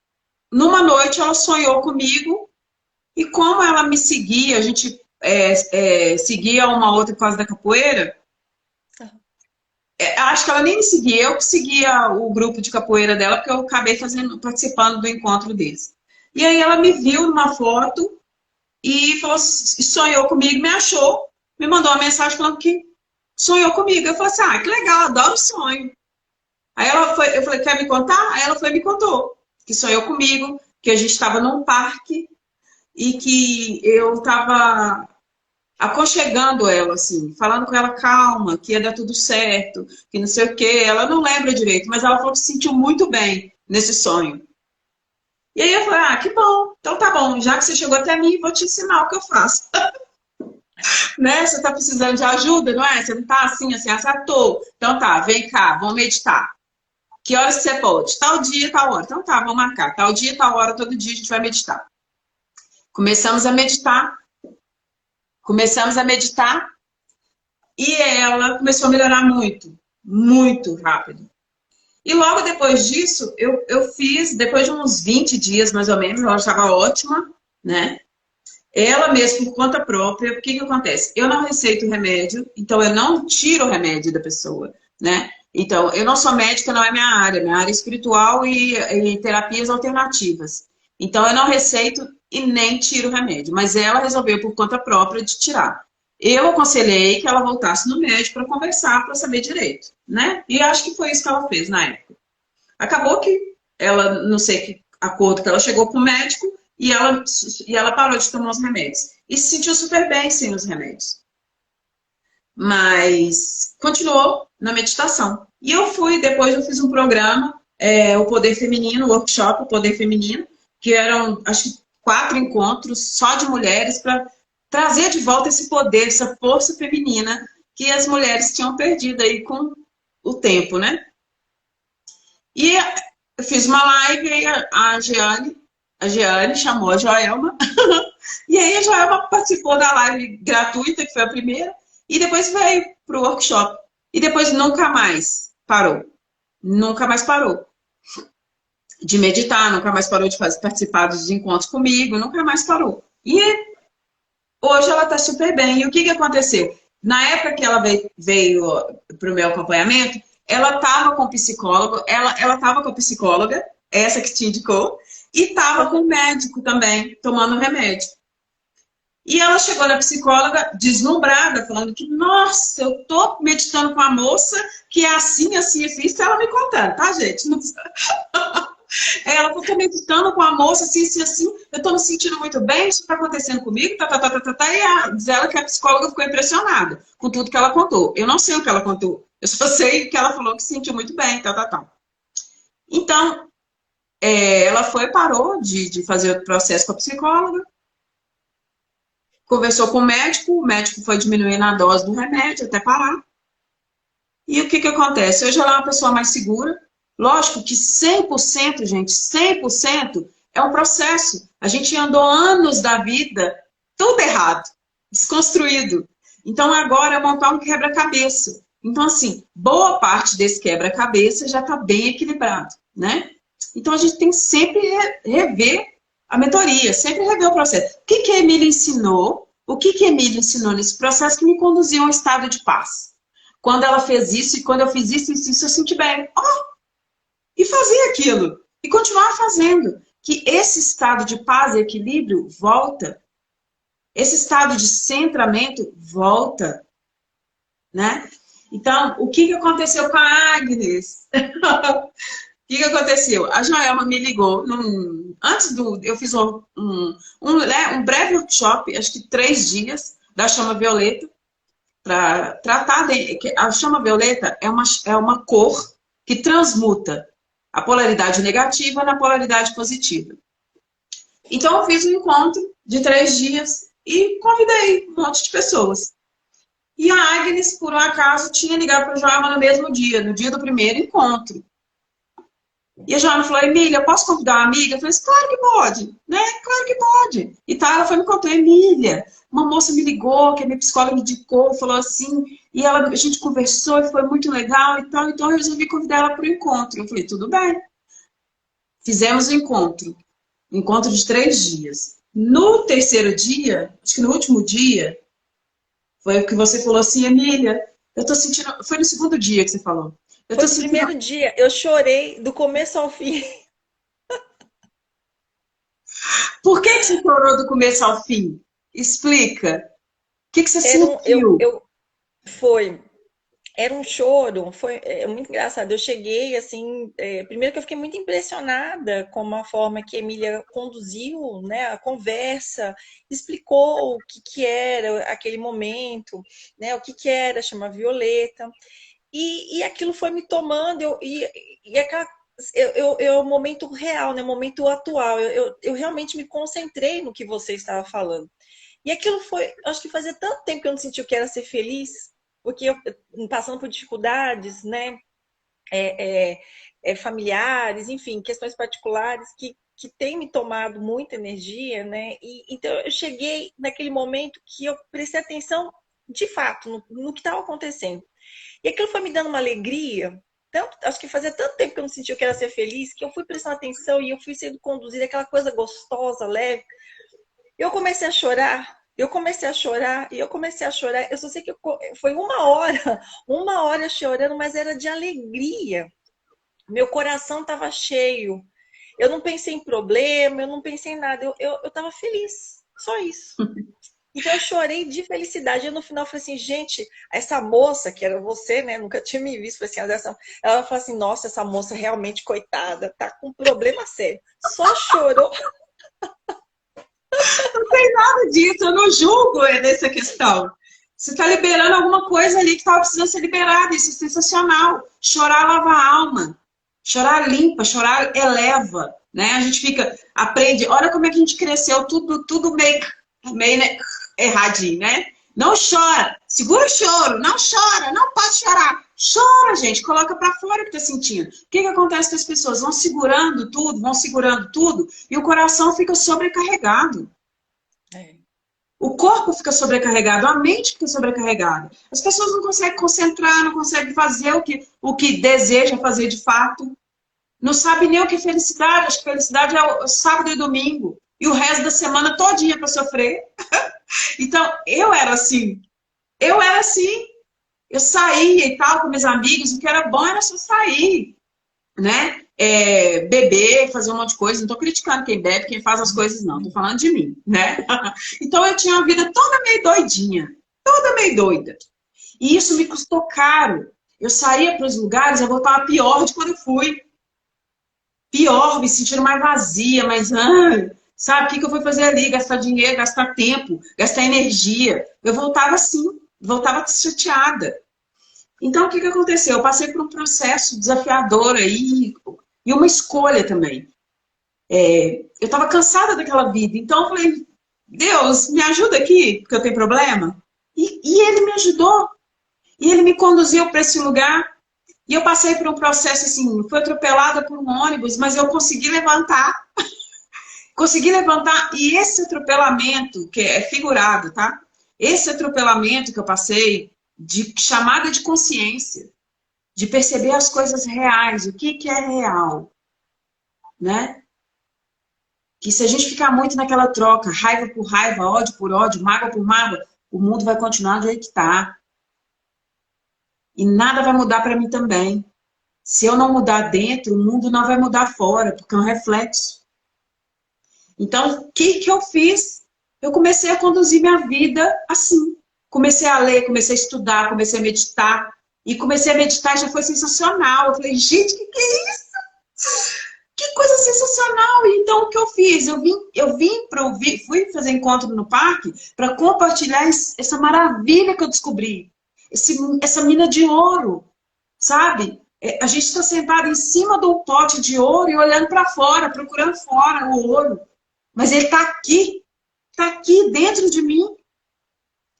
numa noite ela sonhou comigo, e como ela me seguia, a gente seguia uma outra por causa da capoeira, acho que ela nem me seguia, eu que seguia o grupo de capoeira dela, porque eu acabei participando do encontro deles. E aí ela me viu numa foto e sonhou comigo, me achou, me mandou uma mensagem falando que sonhou comigo. Eu falei assim, que legal, adoro sonho. Aí eu falei, quer me contar? Aí ela foi e me contou que sonhou comigo, que a gente estava num parque e que eu estava aconchegando ela, assim, falando com ela calma, que ia dar tudo certo, que não sei o quê. Ela não lembra direito, mas ela falou que se sentiu muito bem nesse sonho. E aí eu falei, que bom, então tá bom, já que você chegou até mim, vou te ensinar o que eu faço. Né? Você tá precisando de ajuda, não é? Você não tá assim, tô. Então tá, vem cá, vamos meditar. Que horas você pode? Tal dia, tal hora. Então tá, vamos marcar. Tal dia, tal hora, todo dia a gente vai meditar. Começamos a meditar e ela começou a melhorar muito, muito rápido. E logo depois disso, eu fiz, depois de uns 20 dias mais ou menos, ela estava ótima, né? Ela mesma, por conta própria, o que que acontece? Eu não receito remédio, então eu não tiro o remédio da pessoa, né? Então, eu não sou médica, não é minha área é espiritual e terapias alternativas. Então, eu não receito e nem tiro o remédio, mas ela resolveu por conta própria de tirar. Eu aconselhei que ela voltasse no médico para conversar, para saber direito, né? E acho que foi isso que ela fez na época. Acabou que ela, não sei que acordo que ela chegou com o médico e ela parou de tomar os remédios. E se sentiu super bem sem os remédios. Mas continuou na meditação. E depois eu fiz um programa, o Poder Feminino, o workshop O Poder Feminino, que eram, acho que 4 encontros só de mulheres para trazer de volta esse poder, essa força feminina que as mulheres tinham perdido aí com o tempo, né? E eu fiz uma live e a Jeane chamou a Joelma. E aí a Joelma participou da live gratuita, que foi a primeira, e depois veio para o workshop. E depois nunca mais parou. Nunca mais parou de meditar, nunca mais parou de participar dos encontros comigo, nunca mais parou. E hoje ela está super bem. E o que, que aconteceu? Na época que ela veio para o meu acompanhamento, ela estava com o psicólogo, ela estava com a psicóloga, essa que te indicou, e estava com o médico também, tomando remédio. E ela chegou na psicóloga deslumbrada, falando que, nossa, eu tô meditando com a moça que é assim, assim, assim, ela me contando, tá, gente? Não... Ela, eu tô meditando com a moça, assim, assim, assim, eu tô me sentindo muito bem, isso tá acontecendo comigo, diz ela que a psicóloga ficou impressionada com tudo que ela contou. Eu não sei o que ela contou, eu só sei que ela falou que se sentiu muito bem, Então, ela parou de fazer o processo com a psicóloga, conversou com o médico foi diminuindo a dose do remédio até parar. E o que que acontece? Hoje ela é uma pessoa mais segura. Lógico que 100%, gente, 100% é um processo. A gente andou anos da vida tudo errado, desconstruído. Então agora é montar um quebra-cabeça. Então, assim, boa parte desse quebra-cabeça já está bem equilibrado, né? Então a gente tem que sempre rever a mentoria, sempre rever o processo. O que que a Emília ensinou? O que que a Emília ensinou nesse processo que me conduziu a um estado de paz? Quando ela fez isso, e quando eu fiz isso, eu senti bem. Oh, e fazer aquilo. E continuar fazendo. Que esse estado de paz e equilíbrio volta. Esse estado de centramento volta. Né? Então, o que aconteceu com a Agnes? O que aconteceu? A Joelma me ligou. Eu fiz um breve workshop, acho que 3 dias, da chama violeta. Para tratar a chama violeta é uma cor que transmuta a polaridade negativa na polaridade positiva. Então eu fiz um encontro de 3 dias e convidei um monte de pessoas. E a Agnes, por um acaso, tinha ligado para a Joelma no mesmo dia, no dia do primeiro encontro. E a Joana falou, Emília, posso convidar uma amiga? Eu falei, claro que pode, né? Claro que pode. E tá, ela foi me contou, Emília, uma moça me ligou, que a minha psicóloga me indicou, falou assim, e a gente conversou e foi muito legal e tal, então eu resolvi convidar ela para o encontro. Eu falei, tudo bem. Fizemos o encontro de 3 dias. No terceiro dia, acho que no último dia, foi o que você falou assim, Emília, eu tô sentindo, foi no segundo dia que você falou. Eu Foi tô no sentindo. primeiro dia, eu chorei do começo ao fim. Por que você chorou do começo ao fim? Explica. O que você Era um, eu, sentiu? eu, foi, era um choro, foi muito engraçado. Eu cheguei assim, primeiro que eu fiquei muito impressionada com a forma que a Emília conduziu, né, a conversa, explicou o que que era aquele momento, né, o que que era chama Violeta. E aquilo foi me tomando, o momento real, né? O momento atual. Eu realmente me concentrei no que você estava falando. E aquilo foi, acho que fazia tanto tempo que eu não senti o que era ser feliz, porque eu passando por dificuldades, né? Familiares, enfim, questões particulares que tem me tomado muita energia, né? Então eu cheguei naquele momento que eu prestei atenção de fato no que estava acontecendo. E aquilo foi me dando uma alegria, acho que fazia tanto tempo que eu não sentia que era ser feliz, que eu fui prestando atenção e eu fui sendo conduzida, aquela coisa gostosa, leve. Eu comecei a chorar, eu comecei a chorar, e eu comecei a chorar. Eu só sei que foi uma hora chorando, mas era de alegria. Meu coração estava cheio. Eu não pensei em problema, eu não pensei em nada. Eu tava feliz, só isso. Então eu chorei de felicidade. E no final eu falei assim, gente, essa moça, que era você, né? Nunca tinha me visto. Falei assim, ela falou assim, nossa, essa moça realmente, coitada, tá com um problema sério. Só chorou. Não tem nada disso, eu não julgo nessa questão. Você está liberando alguma coisa ali que estava precisando ser liberada, isso é sensacional. Chorar lava a alma, chorar limpa, chorar eleva, né? A gente aprende, olha como é que a gente cresceu, tudo meio né, erradinho, né? Não chora, segura o choro, não chora, não pode chorar. Chora, gente, coloca para fora o que tá sentindo. O que acontece com as pessoas? Vão segurando tudo, e o coração fica sobrecarregado. O corpo fica sobrecarregado, a mente fica sobrecarregada. As pessoas não conseguem concentrar, não conseguem fazer o que deseja fazer de fato. Não sabe nem o que é felicidade. Acho que felicidade é o sábado e domingo. E o resto da semana todinha para sofrer. Então, eu era assim. Eu saía e tal com meus amigos. O que era bom era só sair, né? Beber, fazer um monte de coisa. Não tô criticando quem bebe, quem faz as coisas, não. Tô falando de mim, né? Então eu tinha uma vida toda meio doidinha. Toda meio doida. E isso me custou caro. Eu saía para os lugares, eu voltava pior de quando eu fui. Pior, me sentindo mais vazia, mais... sabe, o que eu fui fazer ali? Gastar dinheiro, gastar tempo, gastar energia. Eu voltava assim, voltava chateada. Então, o que aconteceu? Eu passei por um processo desafiador aí, e uma escolha também. Eu estava cansada daquela vida, então eu falei, Deus, me ajuda aqui, porque eu tenho problema. E Ele me ajudou, e Ele me conduziu para esse lugar, e eu passei por um processo assim, fui atropelada por um ônibus, mas eu consegui levantar. Consegui levantar, e esse atropelamento, que é figurado, tá? Esse atropelamento que eu passei, de chamada de consciência, de perceber as coisas reais, o que é real, né? Que se a gente ficar muito naquela troca, raiva por raiva, ódio por ódio, mágoa por mágoa, o mundo vai continuar do jeito que tá. E nada vai mudar para mim também. Se eu não mudar dentro, o mundo não vai mudar fora, porque é um reflexo. Então, o que eu fiz? Eu comecei a conduzir minha vida assim. Comecei a ler, comecei a estudar, comecei a meditar. E comecei a meditar e já foi sensacional. Eu falei, gente, o que é isso? Que coisa sensacional! Então, o que eu fiz? Fui fazer encontro no parque para compartilhar essa maravilha que eu descobri. Essa mina de ouro, sabe? A gente está sentado em cima de um pote de ouro e olhando para fora, procurando fora o ouro. Mas ele está aqui dentro de mim.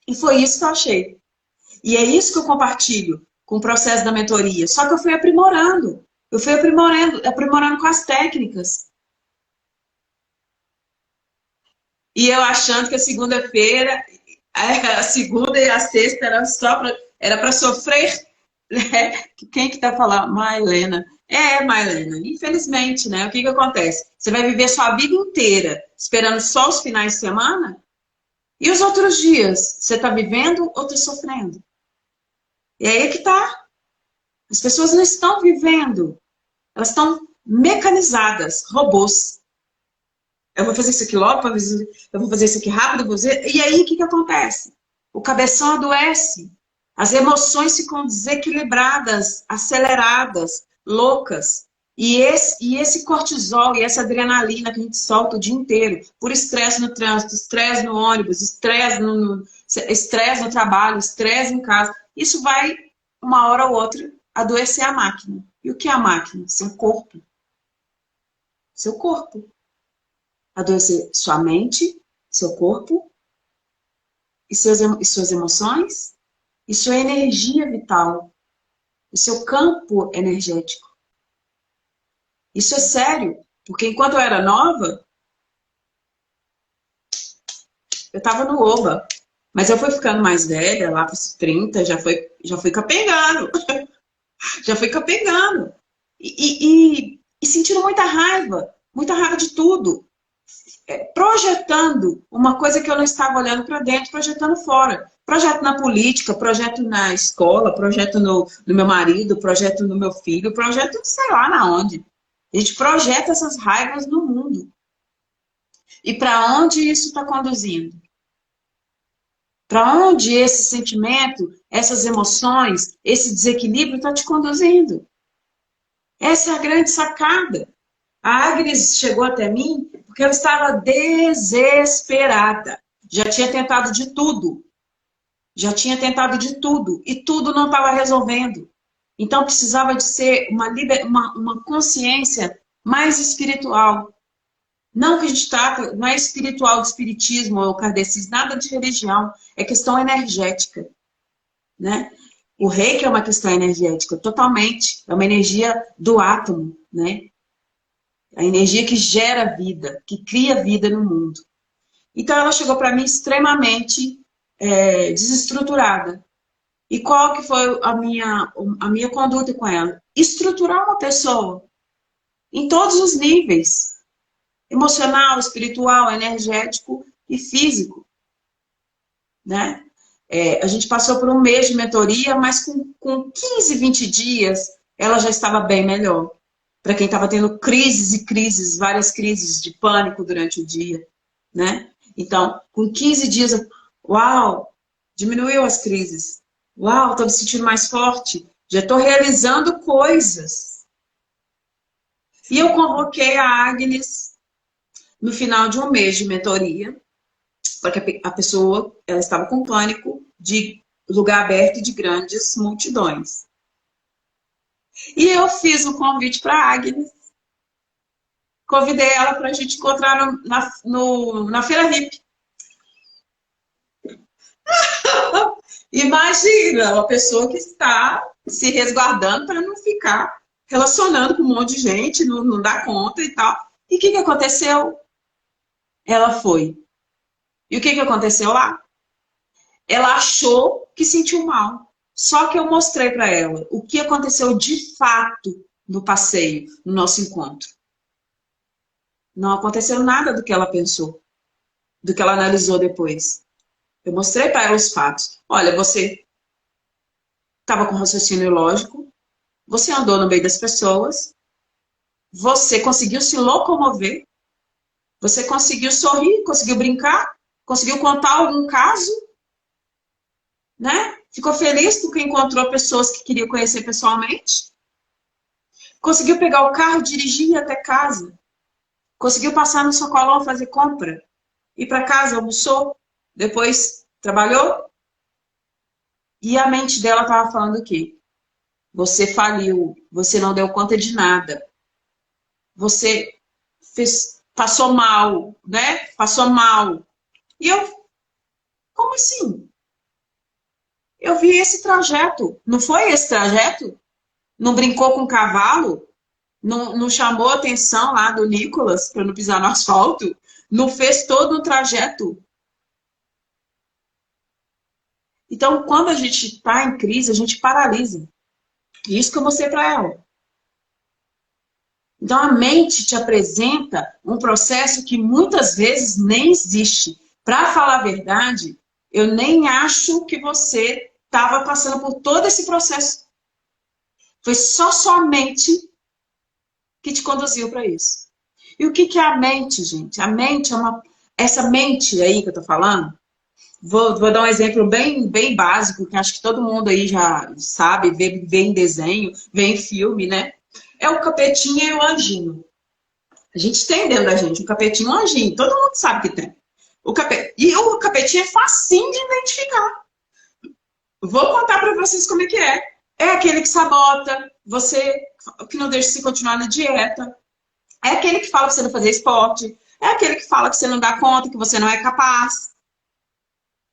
E foi isso que eu achei. E é isso que eu compartilho com o processo da mentoria. Só que eu fui aprimorando. Eu fui aprimorando com as técnicas. E eu achando que a segunda-feira, a segunda e a sexta era para sofrer. Né? Quem que tá falando? Mailena. Mailena, infelizmente, né? O que acontece? Você vai viver sua vida inteira esperando só os finais de semana? E os outros dias? Você tá vivendo ou tá sofrendo? E aí é que tá. As pessoas não estão vivendo. Elas estão mecanizadas, robôs. Eu vou fazer isso aqui logo, eu vou fazer isso aqui rápido, e aí o que acontece? O cabeção adoece. As emoções ficam desequilibradas, aceleradas, loucas. E esse cortisol e essa adrenalina que a gente solta o dia inteiro, por estresse no trânsito, estresse no ônibus, estresse no trabalho, estresse em casa, isso vai, uma hora ou outra, adoecer a máquina. E o que é a máquina? Seu corpo. Seu corpo. Adoecer sua mente, seu corpo, e suas emoções, e sua energia vital, o seu campo energético. Isso é sério, porque enquanto eu era nova, eu estava no oba, mas eu fui ficando mais velha, lá para os 30, já fui capengando. Já fui capengando. E sentindo muita raiva de tudo. Projetando uma coisa que eu não estava olhando para dentro, projetando fora. Projeto na política, projeto na escola, projeto no meu marido, projeto no meu filho, projeto sei lá na onde. A gente projeta essas raivas no mundo. E para onde isso está conduzindo? Para onde esse sentimento, essas emoções, esse desequilíbrio está te conduzindo? Essa é a grande sacada. A Agnes chegou até mim porque ela estava desesperada. Já tinha tentado de tudo. Já tinha tentado de tudo. E tudo não estava resolvendo. Então precisava de ser uma consciência mais espiritual. Não que a gente trata, não é espiritual de espiritismo ou kardecismo, nada de religião. É questão energética. Né? O reiki é uma questão energética, totalmente. É uma energia do átomo, né? A energia que gera vida, que cria vida no mundo. Então ela chegou para mim extremamente desestruturada. E qual que foi a minha conduta com ela? Estruturar uma pessoa em todos os níveis. Emocional, espiritual, energético e físico. Né? A gente passou por um mês de mentoria, mas com 15, 20 dias, ela já estava bem melhor. Para quem estava tendo crises e crises, várias crises de pânico durante o dia, né? Então, com 15 dias, uau, diminuiu as crises. Uau, estou me sentindo mais forte. Já estou realizando coisas. E eu convoquei a Agnes no final de um mês de mentoria, porque a pessoa ela estava com pânico de lugar aberto e de grandes multidões. E eu fiz um convite para a Agnes. Convidei ela para a gente encontrar na Feira Hippie. Imagina, uma pessoa que está se resguardando para não ficar relacionando com um monte de gente, não dá conta e tal. E o que aconteceu? Ela foi. E o que aconteceu lá? Ela achou que sentiu mal. Só que eu mostrei para ela o que aconteceu de fato no passeio, no nosso encontro. Não aconteceu nada do que ela pensou, do que ela analisou depois. Eu mostrei para ela os fatos. Olha, você estava com raciocínio lógico, você andou no meio das pessoas, você conseguiu se locomover, você conseguiu sorrir, conseguiu brincar, conseguiu contar algum caso, né? Ficou feliz porque encontrou pessoas que queria conhecer pessoalmente. Conseguiu pegar o carro, dirigir até casa. Conseguiu passar no sacolão, fazer compra. Ir para casa, almoçou. Depois trabalhou. E a mente dela estava falando o quê? Você faliu. Você não deu conta de nada. Você passou mal, né? Passou mal. E eu, como assim? Eu vi esse trajeto. Não foi esse trajeto? Não brincou com o cavalo? Não chamou a atenção lá do Nicolas para não pisar no asfalto? Não fez todo o trajeto? Então, quando a gente está em crise, a gente paralisa. Isso que eu mostrei para ela. Então, a mente te apresenta um processo que muitas vezes nem existe. Para falar a verdade, eu nem acho que você estava passando por todo esse processo. Foi só sua mente que te conduziu para isso. E o que é a mente, gente? A mente é essa mente aí que eu tô falando. Vou dar um exemplo bem básico, que acho que todo mundo aí já sabe, vê em desenho, vê em filme, né? É o capetinha e o anjinho. A gente tem dentro da gente um capetinho e um anjinho. Todo mundo sabe que tem. E o capetinho é facinho de identificar. Vou contar para vocês como é que é. É aquele que sabota, que não deixa você continuar na dieta. É aquele que fala que você não fazer esporte. É aquele que fala que você não dá conta, que você não é capaz.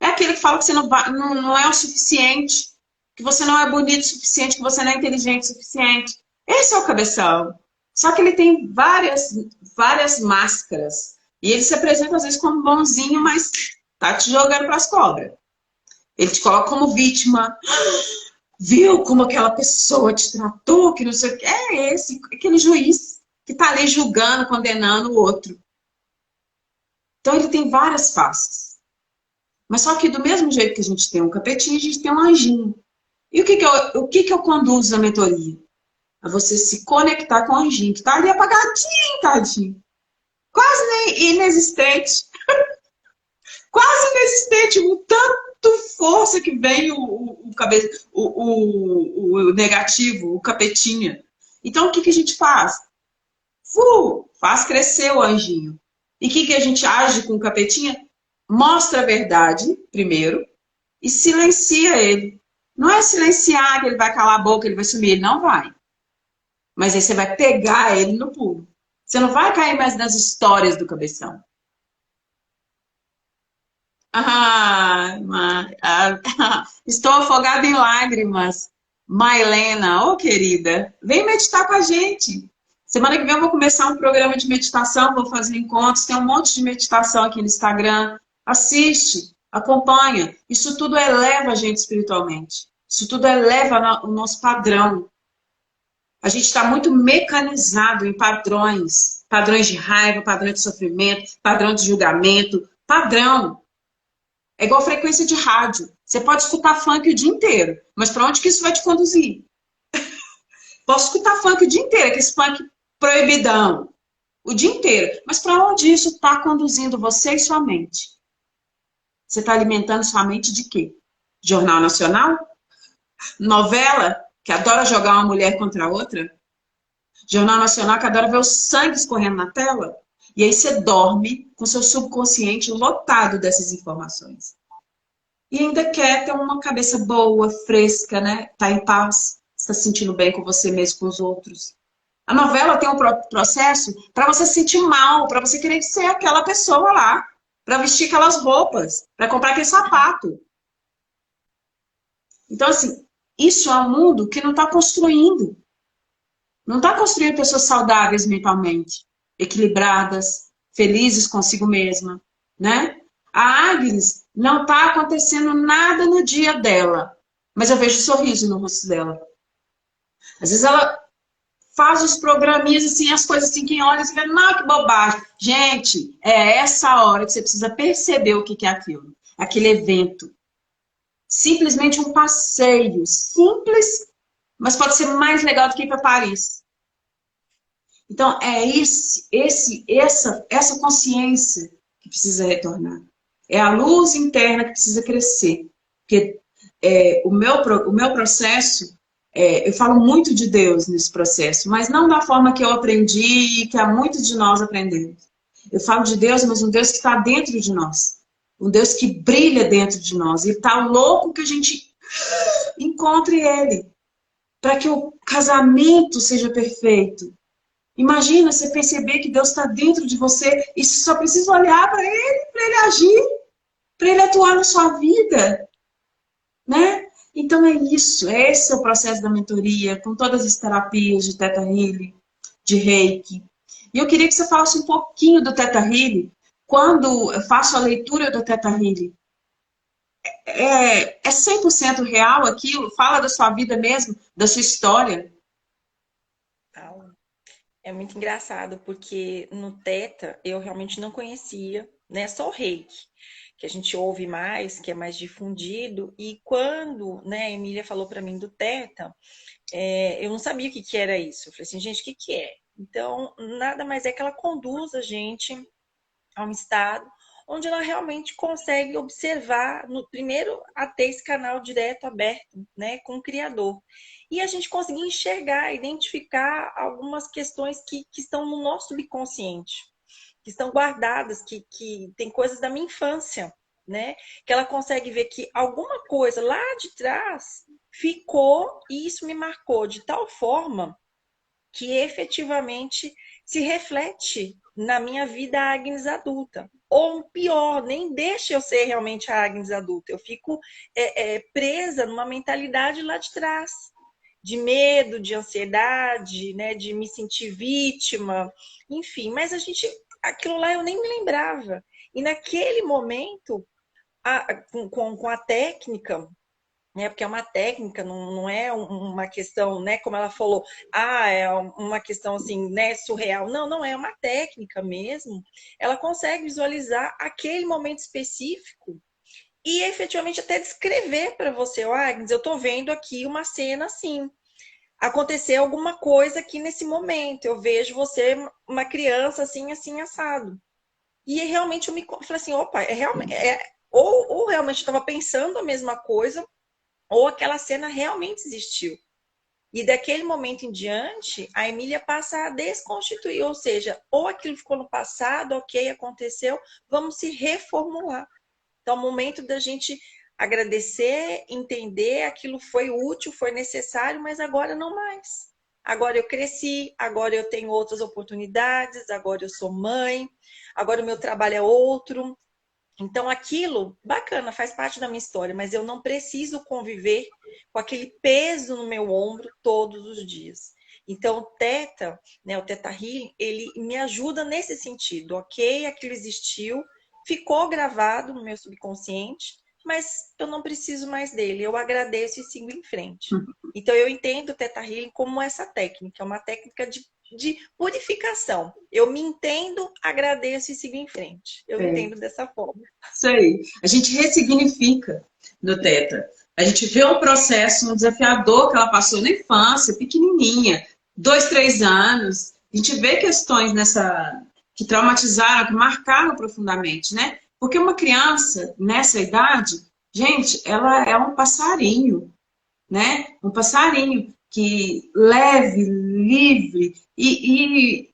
É aquele que fala que você não é o suficiente, que você não é bonito o suficiente, que você não é inteligente o suficiente. Esse é o cabeção. Só que ele tem várias máscaras. E ele se apresenta às vezes como bonzinho, mas tá te jogando pras cobras. Ele te coloca como vítima. Viu como aquela pessoa te tratou, que não sei o que. Aquele juiz que está ali julgando, condenando o outro. Então ele tem várias faces. Mas só que do mesmo jeito que a gente tem um capetinho, a gente tem um anjinho. E o que que eu conduzo na mentoria? A você se conectar com o anjinho, que está ali apagadinho, tadinho. Quase inexistente. Quase inexistente. O tanto força que vem o negativo, o capetinha. Então, o que que a gente faz? Faz crescer o anjinho. E o que a gente age com o capetinha? Mostra a verdade, primeiro, e silencia ele. Não é silenciar que ele vai calar a boca, ele vai sumir. Ele não vai. Mas aí você vai pegar ele no pulo. Você não vai cair mais nas histórias do cabeção. Estou afogada em lágrimas. Mailena, ô querida, vem meditar com a gente. Semana que vem eu vou começar um programa de meditação, vou fazer encontros, tem um monte de meditação aqui no Instagram. Assiste, acompanha. Isso tudo eleva a gente espiritualmente. Isso tudo eleva o nosso padrão. A gente está muito mecanizado em padrões. Padrões de raiva, padrões de sofrimento, padrão de julgamento. Padrão. É igual frequência de rádio. Você pode escutar funk o dia inteiro, mas para onde que isso vai te conduzir? Posso escutar funk o dia inteiro, aquele funk proibidão, o dia inteiro. Mas para onde isso está conduzindo você e sua mente? Você está alimentando sua mente de quê? Jornal Nacional? Novela, que adora jogar uma mulher contra a outra? Jornal Nacional, que adora ver o sangue escorrendo na tela? E aí você dorme com seu subconsciente lotado dessas informações. E ainda quer ter uma cabeça boa, fresca, né? Tá em paz, está se sentindo bem com você mesmo, com os outros. A novela tem um processo para você se sentir mal, para você querer ser aquela pessoa lá, para vestir aquelas roupas, para comprar aquele sapato. Então, assim, isso é um mundo que não está construindo. Não está construindo pessoas saudáveis mentalmente, equilibradas, felizes consigo mesma, né? A Agnes não está acontecendo nada no dia dela, mas eu vejo sorriso no rosto dela. Às vezes ela faz os programinhas assim, as coisas assim, quem olha e vê, não, que bobagem. Gente, é essa hora que você precisa perceber o que é aquilo. Aquele evento. Simplesmente um passeio simples, mas pode ser mais legal do que ir para Paris. Então, é essa consciência que precisa retornar. É a luz interna que precisa crescer. Porque o meu processo, eu falo muito de Deus nesse processo, mas não da forma que eu aprendi e que há muitos de nós aprendemos. Eu falo de Deus, mas um Deus que está dentro de nós. Um Deus que brilha dentro de nós. E está louco que a gente encontre Ele. Para que o casamento seja perfeito. Imagina você perceber que Deus está dentro de você e você só precisa olhar para Ele agir, para Ele atuar na sua vida, né? Então é isso, esse é o processo da mentoria, com todas as terapias de Theta Healing, de Reiki. E eu queria que você falasse um pouquinho do Theta Healing, quando eu faço a leitura do Theta Healing. É 100% real aquilo? Fala da sua vida mesmo, da sua história? É muito engraçado, porque no Theta eu realmente não conhecia, né? Só o Reiki, que a gente ouve mais, que é mais difundido. E quando, né, a Emília falou para mim do Theta, eu não sabia o que era isso. Eu falei assim, gente, o que é? Então, nada mais é que ela conduz a gente a um estado onde ela realmente consegue observar, primeiro, a ter esse canal direto aberto, né, com o Criador. E a gente conseguir enxergar, identificar algumas questões que estão no nosso subconsciente, que estão guardadas, que tem coisas da minha infância, né? Que ela consegue ver que alguma coisa lá de trás ficou e isso me marcou de tal forma que efetivamente se reflete na minha vida Agnes adulta. Ou pior, nem deixa eu ser realmente a Agnes adulta. Eu fico presa numa mentalidade lá de trás. De medo, de ansiedade, né, de me sentir vítima, enfim. Mas aquilo lá eu nem me lembrava. E naquele momento, com a técnica, né? Porque é uma técnica, não é uma questão, né? Como ela falou, é uma questão assim, né? Surreal. Não, não é uma técnica mesmo. Ela consegue visualizar aquele momento específico e efetivamente até descrever para você, Agnes, eu tô vendo aqui uma cena assim. Aconteceu alguma coisa aqui nesse momento. Eu vejo você, uma criança assim, assim, assado. E realmente eu me falei assim, opa, ou realmente estava pensando a mesma coisa, ou aquela cena realmente existiu. E daquele momento em diante, a Emília passa a desconstituir, ou seja, ou aquilo ficou no passado, ok, aconteceu, vamos se reformular. Então, é o momento da gente agradecer, entender, aquilo foi útil, foi necessário, mas agora não mais. Agora eu cresci, agora eu tenho outras oportunidades, agora eu sou mãe, agora o meu trabalho é outro. Então, aquilo, bacana, faz parte da minha história, mas eu não preciso conviver com aquele peso no meu ombro todos os dias. Então, o Theta, né, o Theta Healing, ele me ajuda nesse sentido, ok? Aquilo existiu, ficou gravado no meu subconsciente, mas eu não preciso mais dele. Eu agradeço e sigo em frente. Então, eu entendo o Theta Healing como essa técnica, é uma técnica de purificação. Eu me entendo, agradeço e sigo em frente. Eu entendo dessa forma. Isso aí. A gente ressignifica no Theta. A gente vê um processo, um desafiador que ela passou na infância, pequenininha, 2, 3 anos. A gente vê questões que traumatizaram, que marcaram profundamente, né? Porque uma criança, nessa idade, gente, ela é um passarinho, né? Um passarinho que leve, livre e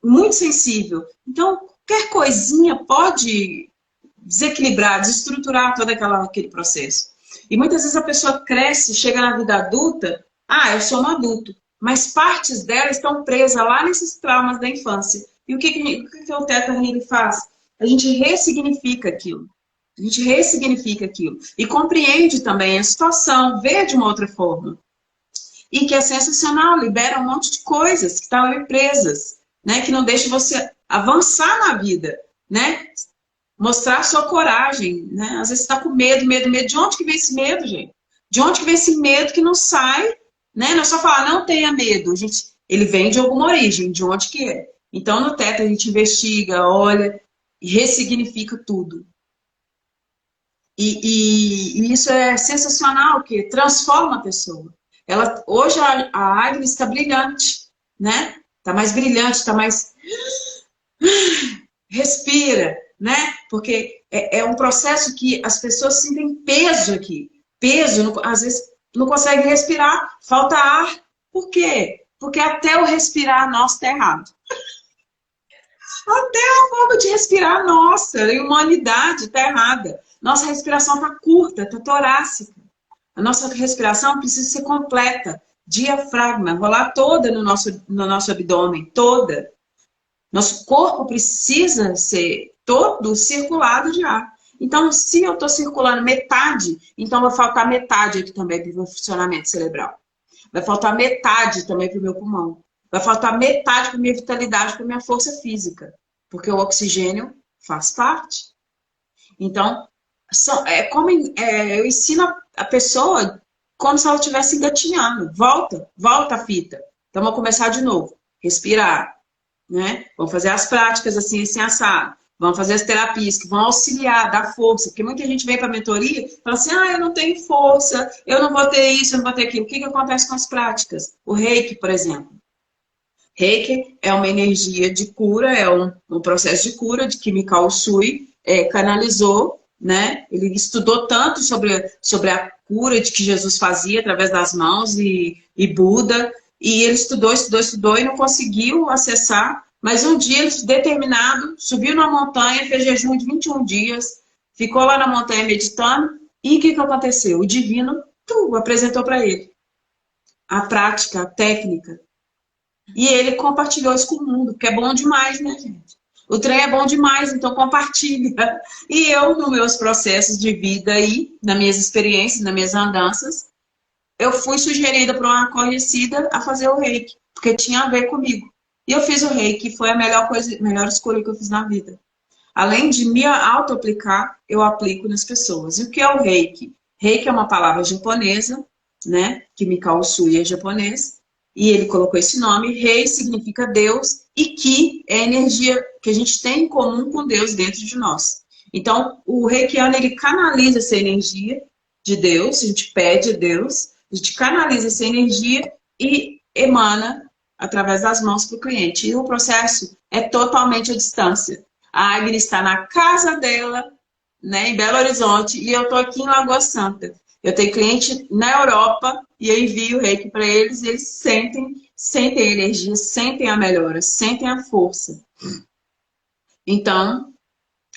muito sensível. Então, qualquer coisinha pode desequilibrar, desestruturar todo aquele processo. E muitas vezes a pessoa cresce, chega na vida adulta, eu sou um adulto, mas partes dela estão presas lá nesses traumas da infância. E o que o Theta Healing faz? A gente ressignifica aquilo. A gente ressignifica aquilo. E compreende também a situação, vê de uma outra forma. E que é sensacional, libera um monte de coisas que estavam presas, né? Que não deixa você avançar na vida, né? Mostrar sua coragem, né? Às vezes você está com medo. De onde que vem esse medo, gente? De onde que vem esse medo que não sai, né? Não é só falar, não tenha medo. Ele vem de alguma origem, de onde que é. Então, no Theta, a gente investiga, olha, e ressignifica tudo. E isso é sensacional, porque transforma a pessoa. Hoje a Agnes está brilhante, né? Está mais brilhante, está mais... Respira, né? Porque é um processo que as pessoas sentem peso aqui. Peso, às vezes não consegue respirar, falta ar. Por quê? Porque até o respirar nosso está errado. Até a forma de respirar nossa, a humanidade está errada. Nossa respiração está curta, está torácica. A nossa respiração precisa ser completa. Diafragma, rolar toda no nosso abdômen, toda. Nosso corpo precisa ser todo circulado de ar. Então, se eu estou circulando metade, então vai faltar metade aqui também para o meu funcionamento cerebral. Vai faltar metade também para o meu pulmão. Vai faltar metade para a minha vitalidade, para a minha força física. Porque o oxigênio faz parte. Então, eu ensino a pessoa como se ela estivesse engatinhando. Volta a fita. Então, vamos começar de novo. Respirar. Né? Vamos fazer as práticas assim assado. Vamos fazer as terapias que vão auxiliar, dar força. Porque muita gente vem para a mentoria e fala assim, eu não tenho força, eu não vou ter isso, eu não vou ter aquilo. O que acontece com as práticas? O Reiki, por exemplo. Reiki é uma energia de cura, é um processo de cura de que Mikao Usui canalizou, né? Ele estudou tanto sobre a cura de que Jesus fazia através das mãos e Buda. E ele estudou e não conseguiu acessar. Mas um dia, ele determinado, subiu na montanha, fez jejum de 21 dias, ficou lá na montanha meditando. E o que aconteceu? O divino apresentou para ele a prática, a técnica. E ele compartilhou isso com o mundo, porque é bom demais, né, gente? O trem é bom demais, então compartilha. E eu, nos meus processos de vida aí, nas minhas experiências, nas minhas andanças, eu fui sugerida por uma conhecida a fazer o Reiki, porque tinha a ver comigo. E eu fiz o Reiki, foi a melhor escolha que eu fiz na vida. Além de me auto-aplicar, eu aplico nas pessoas. E o que é o Reiki? Reiki é uma palavra japonesa, né? Que Mikao Usui é japonês. E ele colocou esse nome. Rei significa Deus. E Ki é a energia que a gente tem em comum com Deus dentro de nós. Então, o reikiano, ele canaliza essa energia de Deus. A gente pede a Deus. A gente canaliza essa energia e emana através das mãos para o cliente. E o processo é totalmente à distância. A Agnes está na casa dela, né, em Belo Horizonte, e eu estou aqui em Lagoa Santa. Eu tenho cliente na Europa e eu envio o reiki para eles e eles sentem a energia, sentem a melhora, sentem a força. Então,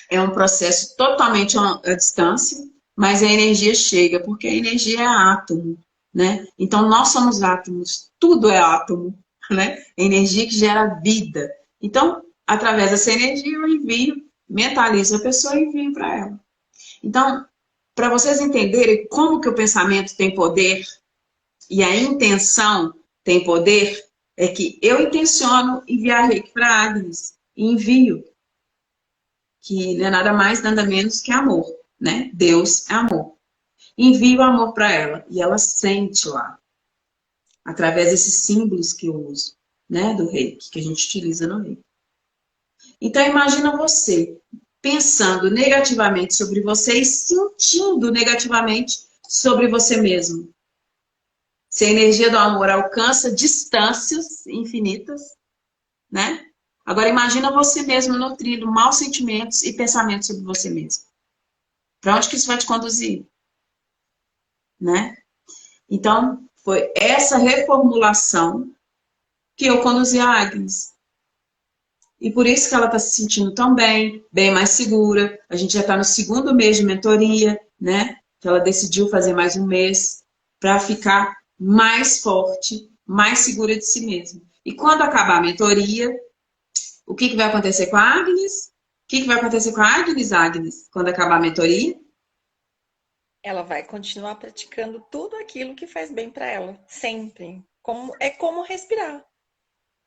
é um processo totalmente à distância, mas a energia chega, porque a energia é átomo, né? Então, nós somos átomos, tudo é átomo, né? Energia que gera vida. Então, através dessa energia, eu envio, mentalizo a pessoa e envio para ela. Então, para vocês entenderem como que o pensamento tem poder e a intenção tem poder, é que eu intenciono enviar reiki para a Agnes e envio, que não é nada mais, nada menos que amor, né? Deus é amor. Envio amor para ela e ela sente lá, através desses símbolos que eu uso, né? Do reiki, que a gente utiliza no reiki. Então, imagina você pensando negativamente sobre você e sentindo negativamente sobre você mesmo. Se a energia do amor alcança distâncias infinitas, né? Agora imagina você mesmo nutrindo maus sentimentos e pensamentos sobre você mesmo. Para onde que isso vai te conduzir? Né? Então, foi essa reformulação que eu conduzi a Agnes. E por isso que ela está se sentindo tão bem, bem mais segura. A gente já está no 2º mês de mentoria, né? Que ela decidiu fazer mais um mês para ficar mais forte, mais segura de si mesma. E quando acabar a mentoria, o que vai acontecer com a Agnes? O que vai acontecer com a Agnes, quando acabar a mentoria? Ela vai continuar praticando tudo aquilo que faz bem para ela, sempre. É como respirar.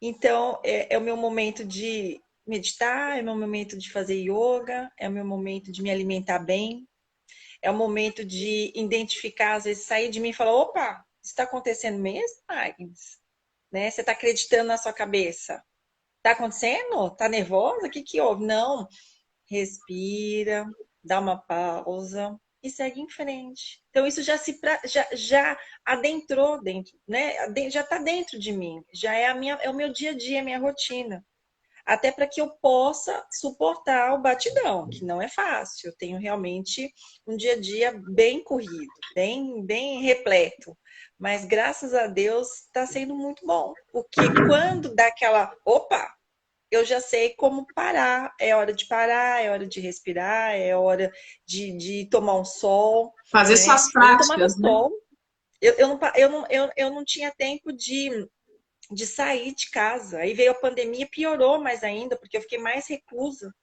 Então, é o meu momento de meditar, é o meu momento de fazer yoga, é o meu momento de me alimentar bem, é o momento de identificar, às vezes, sair de mim e falar, opa, isso está acontecendo mesmo, Agnes? Né? Você está acreditando na sua cabeça? Está acontecendo? Está nervosa? O que houve? Não. Respira, dá uma pausa e segue em frente. Então, isso já adentrou dentro, né? Já está dentro de mim. Já é o meu dia a dia, a minha rotina. Até para que eu possa suportar o batidão, que não é fácil. Eu tenho realmente um dia a dia bem corrido, bem repleto. Mas, graças a Deus, está sendo muito bom. Porque quando dá aquela... Opa! Eu já sei como parar. É hora de parar, é hora de respirar, é hora de tomar um sol. Fazer, né? Suas práticas, né? Sol. Eu não tinha tempo de sair de casa. Aí veio a pandemia, piorou mais ainda, porque eu fiquei mais reclusa.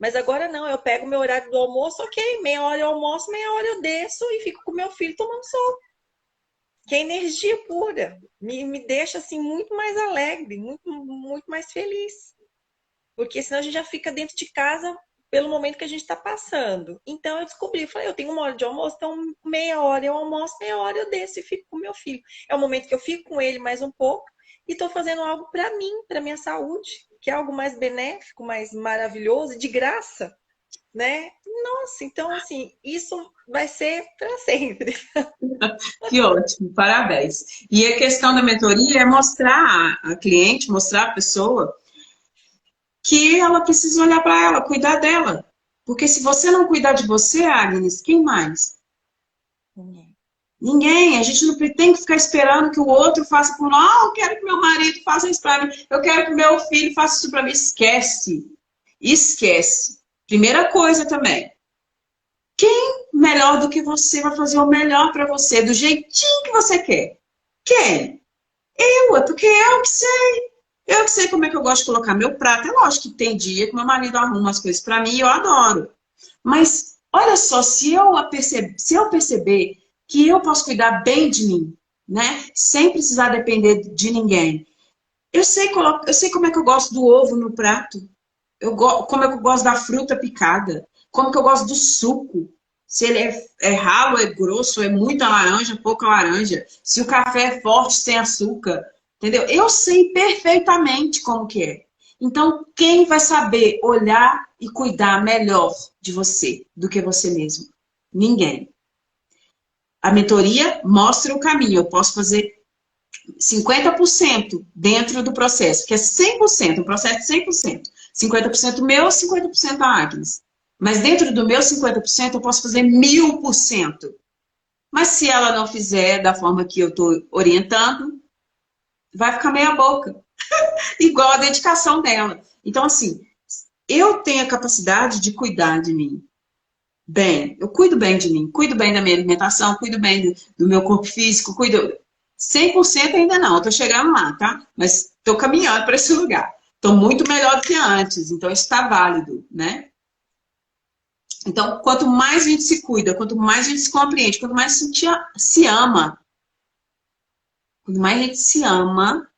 Mas agora não, eu pego meu horário do almoço, ok, meia hora eu almoço, meia hora eu desço e fico com meu filho tomando sol. Que é energia pura. Me deixa assim muito mais alegre, muito mais feliz. Porque senão a gente já fica dentro de casa pelo momento que a gente está passando. Então eu descobri, falei, eu tenho 1 hora de almoço, então meia hora eu almoço, meia hora eu desço e fico com meu filho. É o momento que eu fico com ele mais um pouco e estou fazendo algo para mim, para minha saúde, que é algo mais benéfico, mais maravilhoso e de graça, né? Nossa, então assim, isso vai ser para sempre. Que ótimo, parabéns. E a questão da mentoria é mostrar a cliente, mostrar a pessoa que ela precisa olhar para ela, cuidar dela. Porque se você não cuidar de você, Agnes, quem mais? Ninguém. A gente não tem que ficar esperando que o outro faça por nós. Eu quero que meu marido faça isso para mim. Eu quero que meu filho faça isso para mim. Esquece. Esquece. Primeira coisa também. Quem melhor do que você vai fazer o melhor para você, do jeitinho que você quer? Quem? Eu, é porque eu que sei. Eu que sei como é que eu gosto de colocar meu prato. É lógico que tem dia que meu marido arruma as coisas para mim e eu adoro. Mas, olha só, se eu perceber que eu posso cuidar bem de mim, né? Sem precisar depender de ninguém. Eu sei como é que eu gosto do ovo no prato. Como é que eu gosto da fruta picada. Como que eu gosto do suco. Se ele é ralo, é grosso, é muita laranja, pouca laranja. Se o café é forte, sem açúcar. Entendeu? Eu sei perfeitamente como que é. Então, quem vai saber olhar e cuidar melhor de você do que você mesmo? Ninguém. A mentoria mostra o caminho. Eu posso fazer 50% dentro do processo, que é 100%, um processo de 100%. 50% meu, 50% da Agnes. Mas dentro do meu 50%, eu posso fazer 1000%. Mas se ela não fizer da forma que eu estou orientando, vai ficar meia boca. Igual a dedicação dela. Então, assim, eu tenho a capacidade de cuidar de mim. Bem, eu cuido bem de mim, cuido bem da minha alimentação, cuido bem do meu corpo físico, cuido 100% ainda não, eu tô chegando lá, tá? Mas tô caminhando para esse lugar. Tô muito melhor do que antes, então isso está válido, né? Então, quanto mais a gente se cuida, quanto mais a gente se compreende, quanto mais a gente se ama, quanto mais a gente se ama,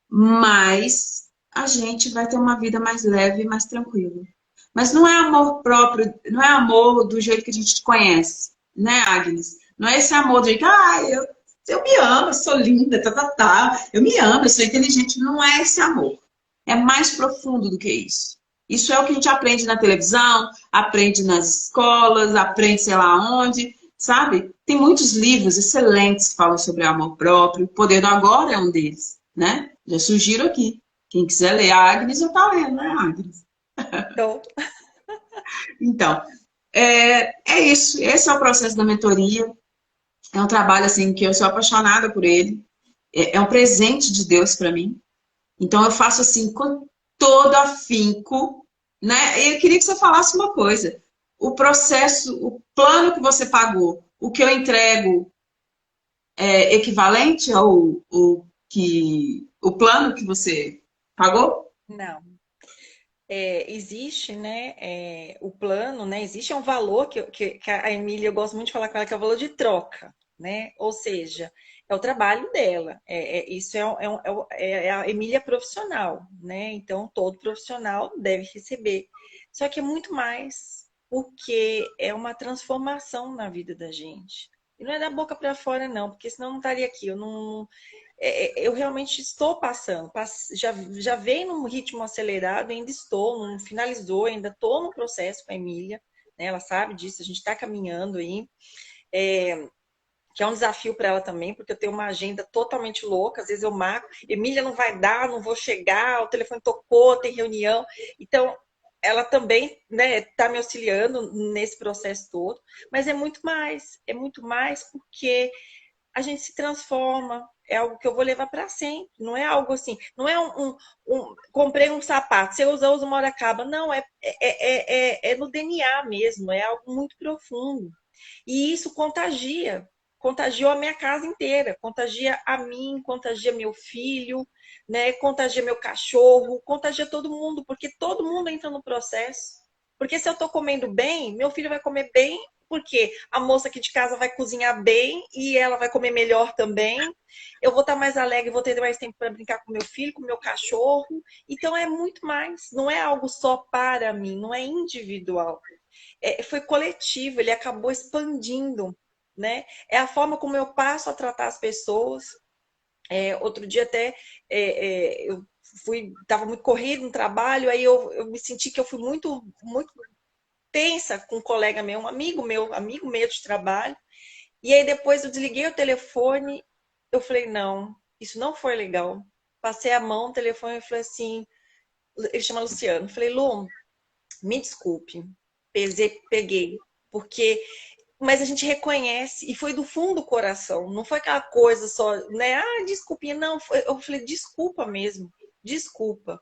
mais a gente vai ter uma vida mais leve e mais tranquila. Mas não é amor próprio, não é amor do jeito que a gente conhece, né, Agnes? Não é esse amor do jeito, eu me amo, eu sou linda, eu me amo, eu sou inteligente. Não é esse amor. É mais profundo do que isso. Isso é o que a gente aprende na televisão, aprende nas escolas, aprende sei lá onde, sabe? Tem muitos livros excelentes que falam sobre amor próprio. O Poder do Agora é um deles, né? Já sugiro aqui. Quem quiser ler a Agnes, eu tá lendo, né, Agnes? Então, Então, é isso. Esse é o processo da mentoria. É um trabalho assim que eu sou apaixonada por ele. É um presente de Deus para mim. Então eu faço assim com todo afinco, né? E eu queria que você falasse uma coisa. O processo, o plano que você pagou, o que eu entrego é equivalente o plano que você pagou? não. Existe, né, o plano, né, existe um valor que a Emília, eu gosto muito de falar com ela, que é o valor de troca, né? Ou seja, é o trabalho dela. Isso é a Emília profissional, né? Então, todo profissional deve receber. Só que é muito mais, porque é uma transformação na vida da gente. E não é da boca para fora, não, porque senão eu não estaria aqui. Eu realmente estou passando, já venho num ritmo acelerado, ainda estou, não finalizou, ainda estou no processo com a Emília, né? Ela sabe disso, a gente está caminhando aí, que é um desafio para ela também, porque eu tenho uma agenda totalmente louca, às vezes eu marco, Emília não vai dar, não vou chegar, o telefone tocou, tem reunião, então ela também, né, está me auxiliando nesse processo todo, mas é muito mais porque a gente se transforma, é algo que eu vou levar para sempre. Não é algo assim, não é comprei um sapato, você usa uma hora acaba. Não, é no DNA mesmo, é algo muito profundo. E isso contagia, contagiou a minha casa inteira, contagia a mim, contagia meu filho, né? Contagia meu cachorro, contagia todo mundo, porque todo mundo entra no processo. Porque se eu estou comendo bem, meu filho vai comer bem, porque a moça aqui de casa vai cozinhar bem e ela vai comer melhor também. Eu vou estar mais alegre, vou ter mais tempo para brincar com meu filho, com meu cachorro. Então é muito mais, não é algo só para mim, não é individual. Foi coletivo, ele acabou expandindo, né? É a forma como eu passo a tratar as pessoas. Outro dia até eu estava muito corrido no trabalho, aí eu me senti que eu fui muito, muito tensa com um colega meu, amigo meu de trabalho. E aí depois eu desliguei o telefone, eu falei, não, isso não foi legal. Passei a mão no telefone e falei assim, ele chama Luciano, falei, Lu, me desculpe, peguei, porque mas a gente reconhece, e foi do fundo do coração, não foi aquela coisa só, né? Desculpinha, não, eu falei, desculpa mesmo, desculpa.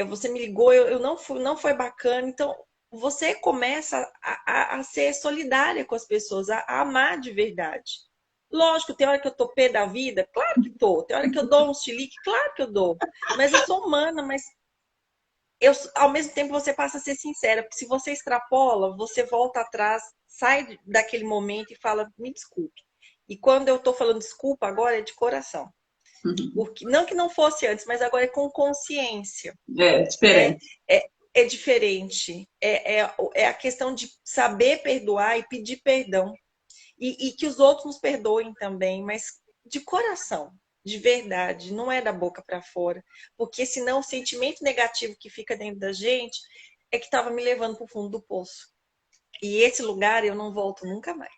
Você me ligou, eu não foi bacana, então você começa a ser solidária com as pessoas, a amar de verdade. Lógico, tem hora que eu tô pé da vida, claro que tô. Tem hora que eu dou um chilique, claro que eu dou. Mas eu sou humana, mas ao mesmo tempo você passa a ser sincera, porque se você extrapola, você volta atrás, sai daquele momento e fala, me desculpe. E quando eu tô falando desculpa, agora é de coração. Porque, não que não fosse antes, mas agora é com consciência. É Né? diferente. é diferente. É a questão de saber perdoar e pedir perdão. E que os outros nos perdoem também, mas de coração, de verdade, não é da boca para fora. Porque senão o sentimento negativo que fica dentro da gente é que estava me levando para o fundo do poço. E esse lugar eu não volto nunca mais,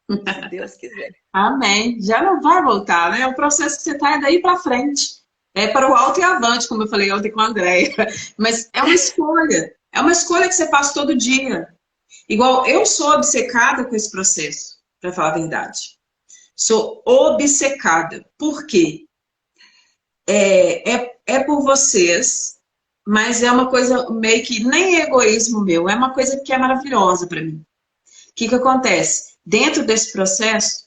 se Deus quiser. Amém. Já não vai voltar, né? O processo que você está é daí para frente. É para o alto e avante, como eu falei ontem com a Andréia. Mas é uma escolha. É uma escolha que você faz todo dia. Igual eu sou obcecada com esse processo, para falar a verdade. Sou obcecada. Por quê? É por vocês, mas é uma coisa meio que nem é egoísmo meu, é uma coisa que é maravilhosa para mim. O que acontece? Dentro desse processo,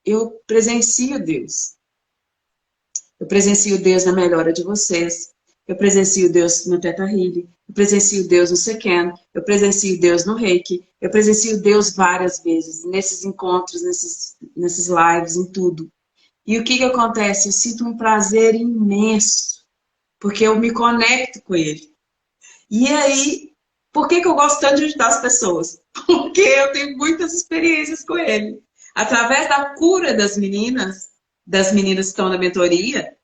eu presencio Deus. Eu presencio Deus na melhora de vocês. Eu presencio Deus no Teta Healing. Eu presencio Deus no Sequen. Eu presencio Deus no Reiki. Eu presencio Deus várias vezes, nesses encontros, nesses lives, em tudo. E o que acontece? Eu sinto um prazer imenso, porque eu me conecto com Ele. E aí, por que eu gosto tanto de ajudar as pessoas? Porque eu tenho muitas experiências com Ele. Através da cura das meninas que estão na mentoria,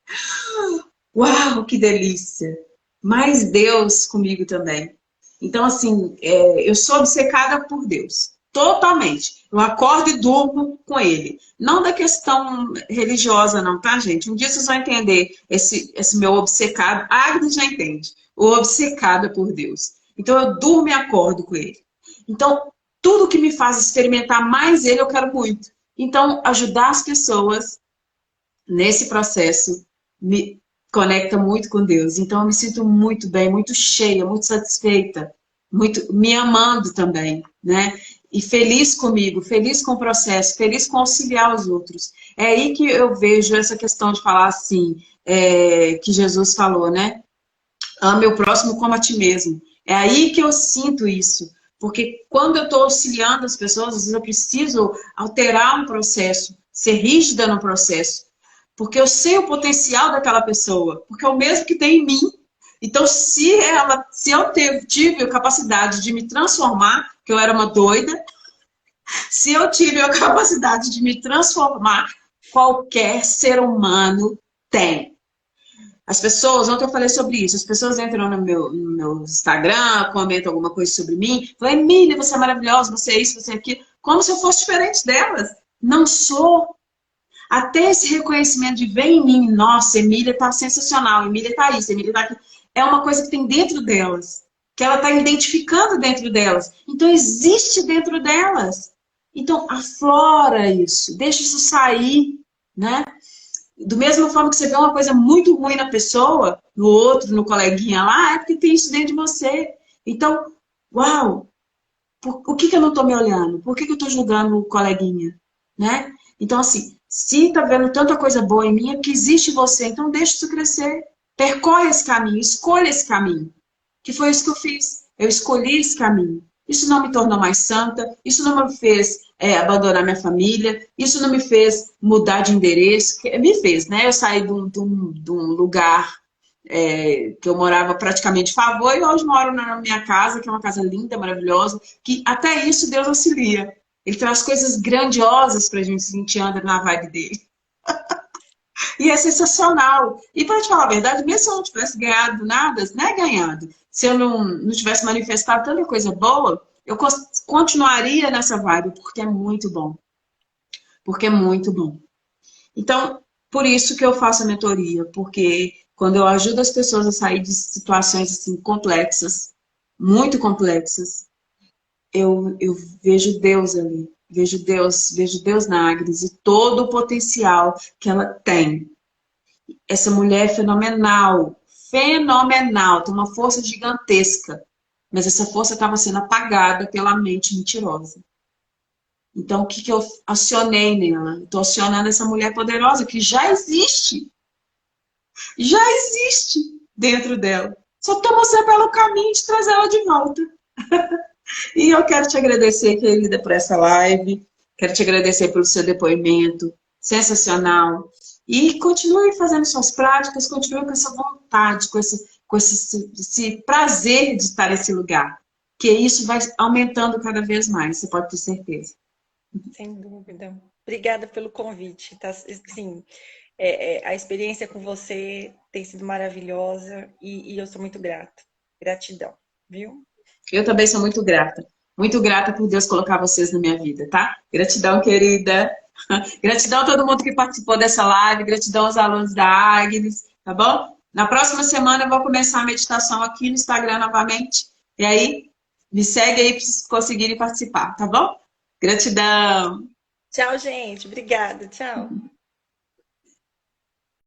uau, que delícia! Mais Deus comigo também. Então, assim, eu sou obcecada por Deus. Totalmente. Eu acordo e durmo com Ele. Não da questão religiosa, não, tá, gente? Um dia vocês vão entender esse meu obcecado. A Agnes já entende. O obcecada por Deus. Então, eu durmo e acordo com Ele. Então, tudo que me faz experimentar mais Ele, eu quero muito. Então, ajudar as pessoas nesse processo me conecta muito com Deus. Então, eu me sinto muito bem, muito cheia, muito satisfeita, muito me amando também, né? E feliz comigo, feliz com o processo, feliz com auxiliar os outros. É aí que eu vejo essa questão de falar assim, que Jesus falou, né? Ame o próximo como a ti mesmo. É aí que eu sinto isso. Porque quando eu estou auxiliando as pessoas, às vezes eu preciso alterar um processo, ser rígida no processo. Porque eu sei o potencial daquela pessoa. Porque é o mesmo que tem em mim. Então, se eu tive a capacidade de me transformar, que eu era uma doida, se eu tive a capacidade de me transformar, qualquer ser humano tem. As pessoas, ontem eu falei sobre isso, as pessoas entram no meu Instagram, comentam alguma coisa sobre mim, falam, Emília, você é maravilhosa, você é isso, você é aquilo, como se eu fosse diferente delas. Não sou. Até esse reconhecimento de vem em mim, nossa, Emília tá sensacional, Emília tá isso, Emília tá aqui, é uma coisa que tem dentro delas, que ela tá identificando dentro delas. Então, existe dentro delas. Então, aflora isso, deixa isso sair, né? Do mesma forma que você vê uma coisa muito ruim na pessoa, no outro, no coleguinha lá, é porque tem isso dentro de você. Então, uau, o que eu não tô me olhando? Por que eu tô julgando o coleguinha? Né? Então, assim, se tá vendo tanta coisa boa em mim, é porque existe você. Então, deixa isso crescer. Percorre esse caminho, escolha esse caminho. Que foi isso que eu fiz. Eu escolhi esse caminho. Isso não me tornou mais santa, isso não me fez abandonar minha família, isso não me fez mudar de endereço, me fez, né? Eu saí de um lugar que eu morava praticamente de favor e hoje moro na minha casa, que é uma casa linda, maravilhosa, que até isso Deus auxilia. Ele traz coisas grandiosas pra gente se a gente anda na vibe dele. E é sensacional. E para te falar a verdade, mesmo se eu não tivesse ganhado nada, não é ganhado. Se eu não tivesse manifestado tanta coisa boa, eu continuaria nessa vibe, porque é muito bom. Porque é muito bom. Então, por isso que eu faço a mentoria, porque quando eu ajudo as pessoas a sair de situações assim complexas, muito complexas, eu vejo Deus ali. Vejo Deus na Agnes e todo o potencial que ela tem. Essa mulher é fenomenal, fenomenal, tem uma força gigantesca, mas essa força estava sendo apagada pela mente mentirosa. Então, o que eu acionei nela? Estou acionando essa mulher poderosa que já existe dentro dela. Só estou mostrando para ela o caminho de trazer ela de volta. E eu quero te agradecer, querida, por essa live. Quero te agradecer pelo seu depoimento. Sensacional. E continue fazendo suas práticas, continue com essa vontade, esse prazer de estar nesse lugar. Que isso vai aumentando cada vez mais, você pode ter certeza. Sem dúvida. Obrigada pelo convite. Tá, assim, a experiência com você tem sido maravilhosa e eu sou muito grata. Gratidão, viu? Eu também sou muito grata. Muito grata por Deus colocar vocês na minha vida, tá? Gratidão, querida. Gratidão a todo mundo que participou dessa live. Gratidão aos alunos da Agnes, tá bom? Na próxima semana eu vou começar a meditação aqui no Instagram novamente. E aí, me segue aí para vocês conseguirem participar, tá bom? Gratidão. Tchau, gente. Obrigada. Tchau.